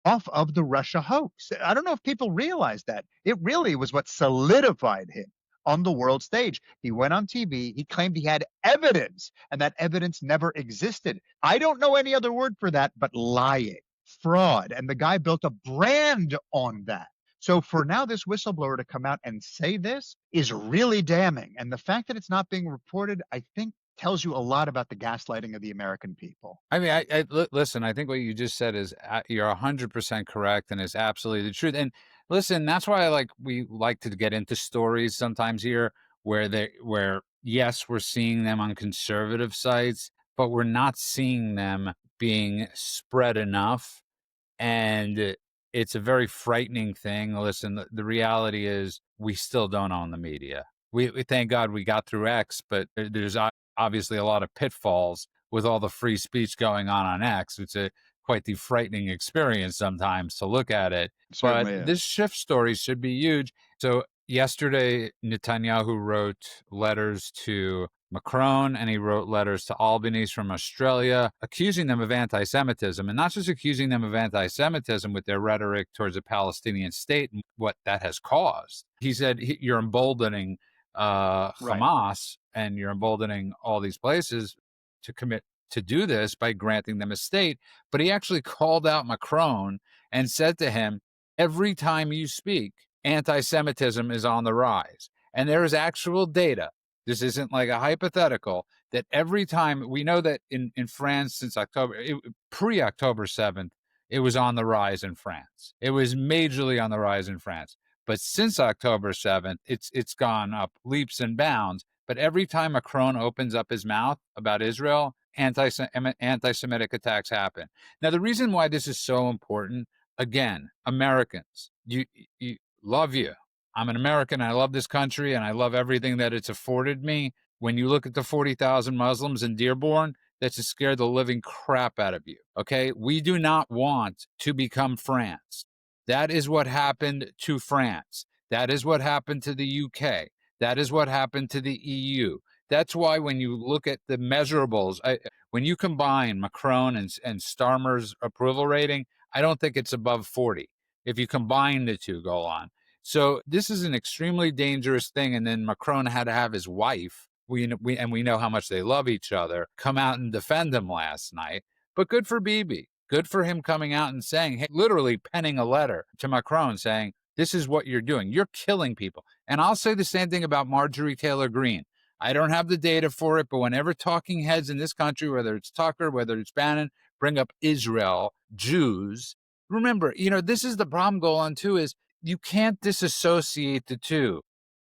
off of the Russia hoax. I don't know if people realize that. It really was what solidified him on the world stage. He went on TV, he claimed he had evidence, and that evidence never existed. I don't know any other word for that but lying, fraud. And the guy built a brand on that. So for now, this whistleblower to come out and say this is really damning. And the fact that it's not being reported, I think, tells you a lot about the gaslighting of the American people. I mean, listen, I think what you just said is you're 100% correct and is absolutely the truth. And listen, that's why we like to get into stories sometimes here where yes, we're seeing them on conservative sites, but we're not seeing them being spread enough. And it's a very frightening thing. Listen, the reality is we still don't own the media. We thank God we got through X, but there's obviously a lot of pitfalls with all the free speech going on X. It's quite the frightening experience sometimes to look at it. But Certainly this is. shift story should be huge. So yesterday, Netanyahu wrote letters to Macron and he wrote letters to Albanese from Australia, accusing them of anti-Semitism, and not just accusing them of anti-Semitism with their rhetoric towards a Palestinian state and what that has caused. He said, you're emboldening Right. Hamas and you're emboldening all these places to commit to do this by granting them a state. But he actually called out Macron and said to him, every time you speak, anti-Semitism is on the rise. And there is actual data. This isn't like a hypothetical that every time we know that in France since pre-October 7th, it was on the rise in France. It was majorly on the rise in France. But since October 7th, it's gone up leaps and bounds. But every time Macron opens up his mouth about Israel, anti-Semitic attacks happen. Now, the reason why this is so important, again, Americans, you love you. I'm an American. I love this country and I love everything that it's afforded me. When you look at the 40,000 Muslims in Dearborn, that just scared the living crap out of you. Okay. We do not want to become France. That is what happened to France. That is what happened to the UK. That is what happened to the EU. That's why when you look at the measurables, when you combine Macron and Starmer's approval rating, I don't think it's above 40 if you combine the two, go on. So this is an extremely dangerous thing. And then Macron had to have his wife, we know how much they love each other, come out and defend him last night. But good for Bibi. Good for him coming out and saying, hey, literally penning a letter to Macron saying, this is what you're doing. You're killing people. And I'll say the same thing about Marjorie Taylor Greene. I don't have the data for it, but whenever talking heads in this country, whether it's Tucker, whether it's Bannon, bring up Israel, Jews, remember, this is the problem going on too, is you can't disassociate the two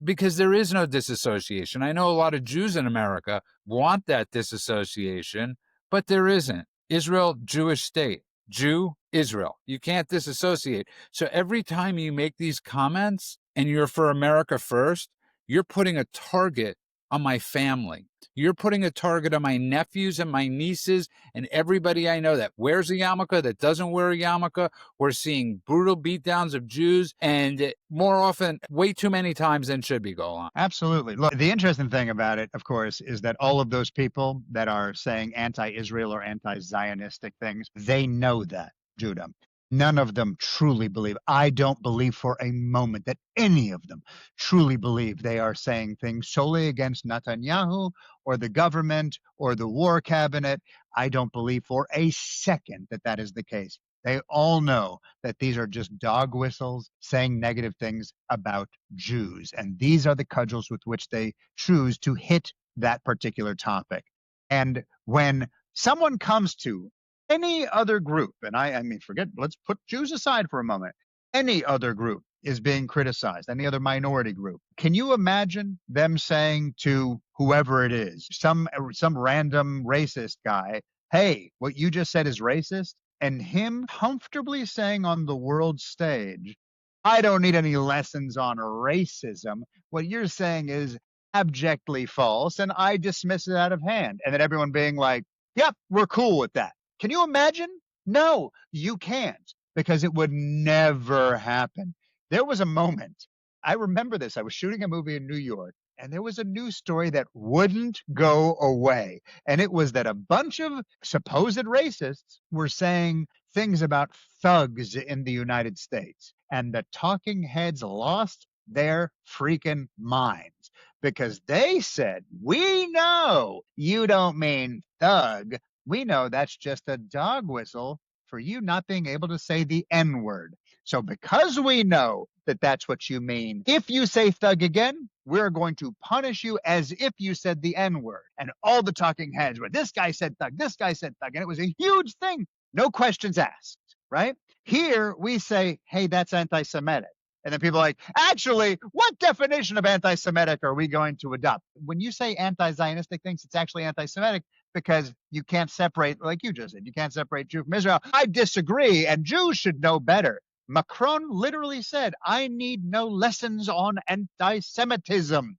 because there is no disassociation. I know a lot of Jews in America want that disassociation, but there isn't. Israel, Jewish state, Jew, Israel. You can't disassociate. So every time you make these comments and you're for America first, you're putting a target on my family. You're putting a target on my nephews and my nieces and everybody I know that wears a yarmulke, that doesn't wear a yarmulke. We're seeing brutal beatdowns of Jews, and more often, way too many times than should be going on. Absolutely. Look, the interesting thing about it, of course, is that all of those people that are saying anti-Israel or anti-Zionistic things, they know that, Judah. None of them truly believe. I don't believe for a moment that any of them truly believe they are saying things solely against Netanyahu or the government or the war cabinet. I don't believe for a second that that is the case. They all know that these are just dog whistles saying negative things about Jews. And these are the cudgels with which they choose to hit that particular topic. And when someone comes to any other group, and I mean, let's put Jews aside for a moment. Any other group is being criticized, any other minority group. Can you imagine them saying to whoever it is, some random racist guy, hey, what you just said is racist? And him comfortably saying on the world stage, I don't need any lessons on racism. What you're saying is abjectly false, and I dismiss it out of hand. And then everyone being like, yep, we're cool with that. Can you imagine? No, you can't, because it would never happen. There was a moment, I remember this. I was shooting a movie in New York, and there was a news story that wouldn't go away. And it was that a bunch of supposed racists were saying things about thugs in the United States. And the talking heads lost their freaking minds because they said, we know you don't mean thug. We know that's just a dog whistle for you not being able to say the N word. So because we know that that's what you mean, if you say thug again, we're going to punish you as if you said the N word. And all the talking heads were, this guy said thug, this guy said thug. And it was a huge thing. No questions asked, right? Here we say, hey, that's anti-Semitic. And then people are like, actually, what definition of anti-Semitic are we going to adopt? When you say anti-Zionistic things, it's actually anti-Semitic because you can't separate, like you just said, you can't separate Jew from Israel. I disagree, and Jews should know better. Macron literally said, I need no lessons on anti-Semitism.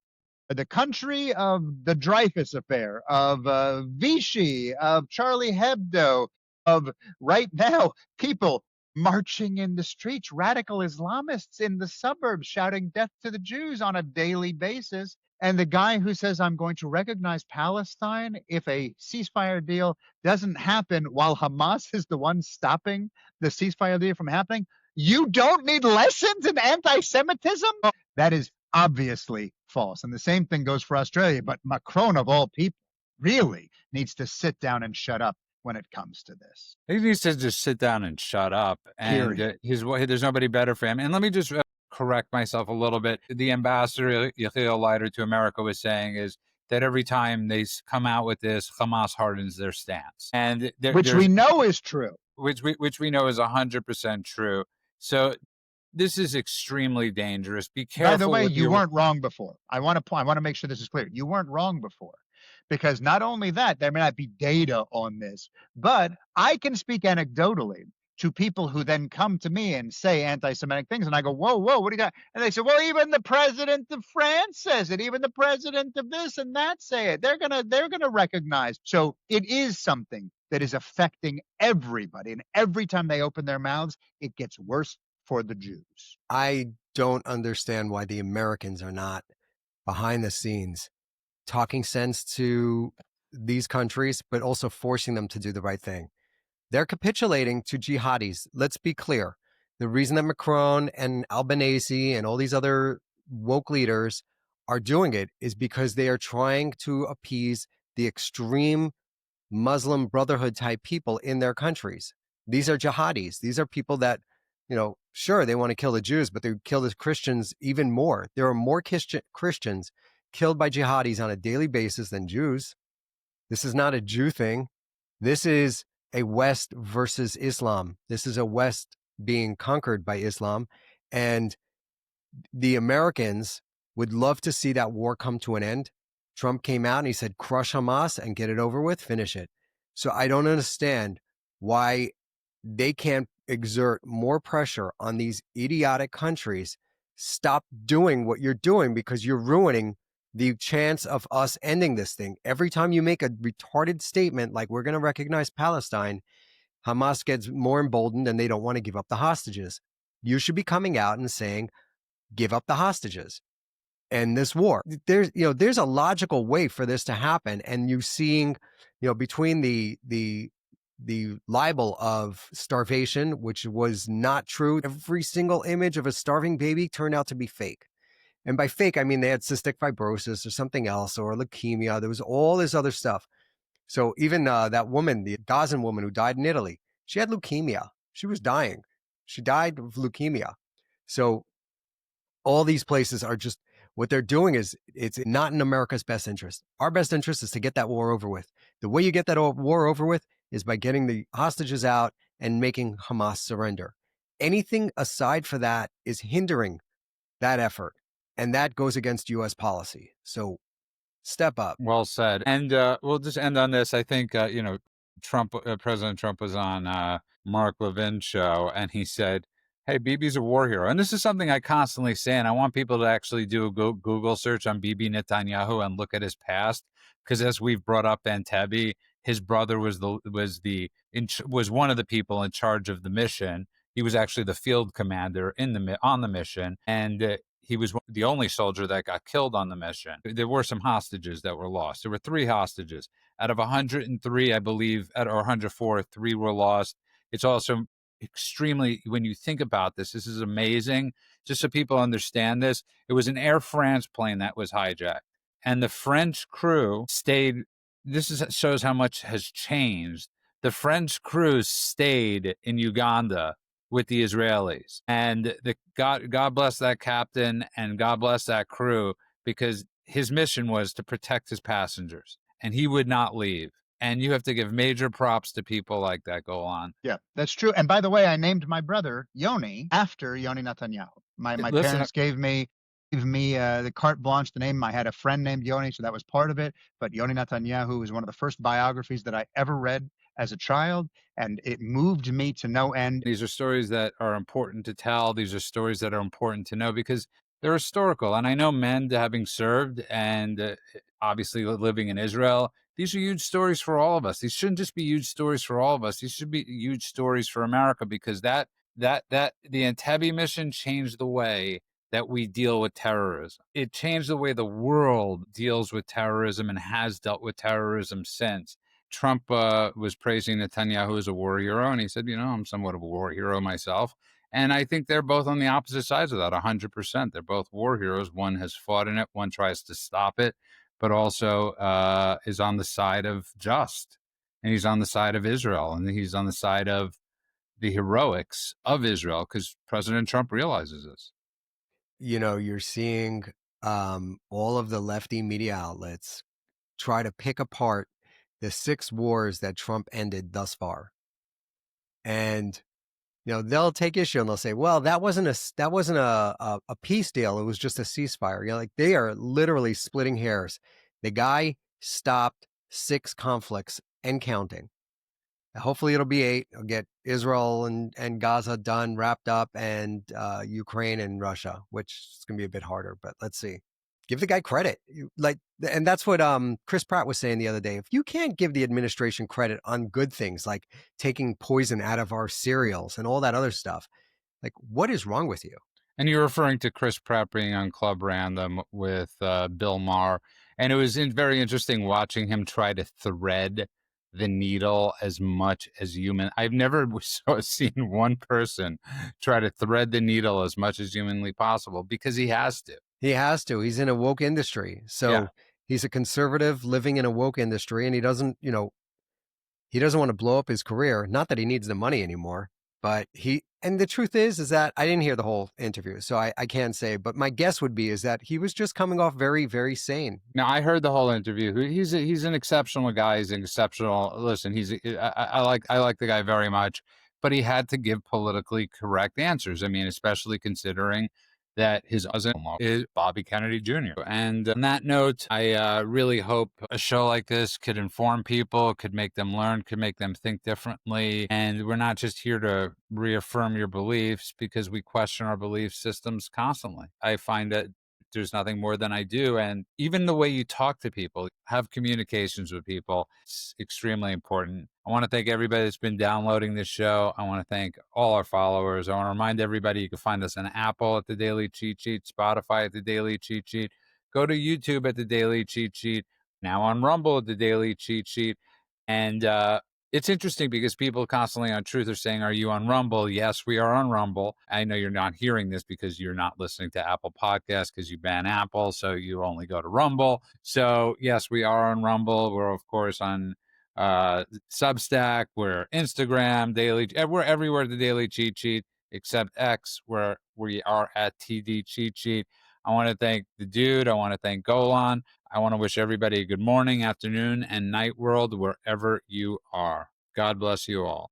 The country of the Dreyfus affair, of Vichy, of Charlie Hebdo, of right now, people marching in the streets, radical Islamists in the suburbs shouting death to the Jews on a daily basis. And the guy who says, I'm going to recognize Palestine if a ceasefire deal doesn't happen while Hamas is the one stopping the ceasefire deal from happening. You don't need lessons in anti-Semitism? That is obviously false. And the same thing goes for Australia. But Macron, of all people, really needs to sit down and shut up when it comes to this. He needs to just sit down and shut up. And there's nobody better for him. And let me just correct myself a little bit. The ambassador, Yechiel Leiter, to America was saying is that every time they come out with this, Hamas hardens their stance. And which we know is true. Which we know is 100% true. So this is extremely dangerous. Be careful. By the way, you weren't wrong before. I want to make sure this is clear. You weren't wrong before. Because not only that, there may not be data on this, but I can speak anecdotally to people who then come to me and say anti-Semitic things, and I go, whoa, whoa, what do you got? And they say, well, even the president of France says it, even the president of this and that say it. They're gonna recognize. So it is something that is affecting everybody, and every time they open their mouths, it gets worse for the Jews. I don't understand why the Americans are not behind the scenes talking sense to these countries, but also forcing them to do the right thing. They're capitulating to jihadis. Let's be clear. The reason that Macron and Albanese and all these other woke leaders are doing it is because they are trying to appease the extreme Muslim Brotherhood type people in their countries. These are jihadis. These are people that, sure, they want to kill the Jews, but they kill the Christians even more. There are more Christians killed by jihadis on a daily basis than Jews. This is not a Jew thing. This is a West versus Islam. This is a West being conquered by Islam. And the Americans would love to see that war come to an end. Trump came out and he said, crush Hamas and get it over with, finish it. So I don't understand why they can't exert more pressure on these idiotic countries. Stop doing what you're doing because you're ruining the chance of us ending this thing. Every time you make a retarded statement like we're going to recognize Palestine, Hamas gets more emboldened and they don't want to give up the hostages. You should be coming out and saying, give up the hostages and this war. There's a logical way for this to happen. And you seeing, between the libel of starvation, which was not true. Every single image of a starving baby turned out to be fake. And by fake, I mean they had cystic fibrosis or something else or leukemia. There was all this other stuff. So even that woman, the Gazan woman who died in Italy, she had leukemia. She was dying. She died of leukemia. So all these places are just, what they're doing is it's not in America's best interest. Our best interest is to get that war over with. The way you get that war over with is by getting the hostages out and making Hamas surrender. Anything aside for that is hindering that effort. And that goes against U.S. policy. So step up. Well said. And we'll just end on this. I think, President Trump was on Mark Levin's show, and he said, hey, Bibi's a war hero. And this is something I constantly say, and I want people to actually do a Google search on Bibi Netanyahu and look at his past. Because as we've brought up Entebbe, his brother was one of the people in charge of the mission. He was actually the field commander on the mission, and he was the only soldier that got killed on the mission. There were some hostages that were lost. There were 3 hostages. Out of 103, I believe, or 104, 3 were lost. It's also extremely, when you think about this is amazing. Just so people understand this, it was an Air France plane that was hijacked. And the French crew stayed. Shows how much has changed. The French crew stayed in Uganda with the Israelis, and God bless that captain and God bless that crew, because his mission was to protect his passengers, and he would not leave. And you have to give major props to people like that. Go on. Yeah, that's true. And by the way, I named my brother Yoni after Yoni Netanyahu. My parents gave me the carte blanche to name. I had a friend named Yoni, so that was part of it. But Yoni Netanyahu was one of the first biographies that I ever read as a child, and it moved me to no end. These are stories that are important to tell. These are stories that are important to know because they're historical. And I know men, having served and obviously living in Israel, these are huge stories for all of us. These shouldn't just be huge stories for all of us. These should be huge stories for America, because the Entebbe mission changed the way that we deal with terrorism. It changed the way the world deals with terrorism and has dealt with terrorism since. Trump was praising Netanyahu as a war hero, and he said, I'm somewhat of a war hero myself. And I think they're both on the opposite sides of that, 100%. They're both war heroes. One has fought in it, one tries to stop it, but also is on the side of just, and he's on the side of Israel, and he's on the side of the heroics of Israel, because President Trump realizes this. You're seeing all of the lefty media outlets try to pick apart the 6 wars that Trump ended thus far. And, they'll take issue and they'll say, well, that wasn't a peace deal. It was just a ceasefire. Like, they are literally splitting hairs. The guy stopped 6 conflicts and counting. Hopefully it'll be 8. I'll get Israel and Gaza done, wrapped up, and Ukraine and Russia, which is going to be a bit harder, but let's see. Give the guy credit. And that's what Chris Pratt was saying the other day. If you can't give the administration credit on good things like taking poison out of our cereals and all that other stuff, like, what is wrong with you? And you're referring to Chris Pratt being on Club Random with Bill Maher. And it was very interesting watching him try to thread the needle as much as human. I've never seen one person try to thread the needle as much as humanly possible because he has to. He has to. He's in a woke industry. So Yeah. he's a conservative living in a woke industry, and he doesn't want to blow up his career. Not that he needs the money anymore, but and the truth is that I didn't hear the whole interview, so I can't say, but my guess would be is that he was just coming off very, very sane. Now I heard the whole interview. He's an exceptional guy. He's an exceptional. Listen, I like the guy very much, but he had to give politically correct answers. I mean, especially considering that his cousin is Bobby Kennedy Jr. And on that note, I really hope a show like this could inform people, could make them learn, could make them think differently. And we're not just here to reaffirm your beliefs because we question our belief systems constantly. I find that there's nothing more than I do. And even the way you talk to people, have communications with people, it's extremely important. I want to thank everybody that's been downloading this show. I want to thank all our followers. I want to remind everybody you can find us on Apple at The Daily Cheat Sheet, Spotify at The Daily Cheat Sheet. Go to YouTube at The Daily Cheat Sheet, now on Rumble at The Daily Cheat Sheet. And it's interesting because people constantly on Truth are saying, are you on Rumble? Yes, we are on Rumble. I know you're not hearing this because you're not listening to Apple Podcasts because you ban Apple, so you only go to Rumble. So, yes, we are on Rumble. We're, of course, on Substack. We're Instagram, Daily. We're everywhere at The Daily Cheat Sheet except X, where we are at TD Cheat Sheet. I want to thank the dude. I want to thank Golan. I want to wish everybody a good morning, afternoon, and night world wherever you are. God bless you all.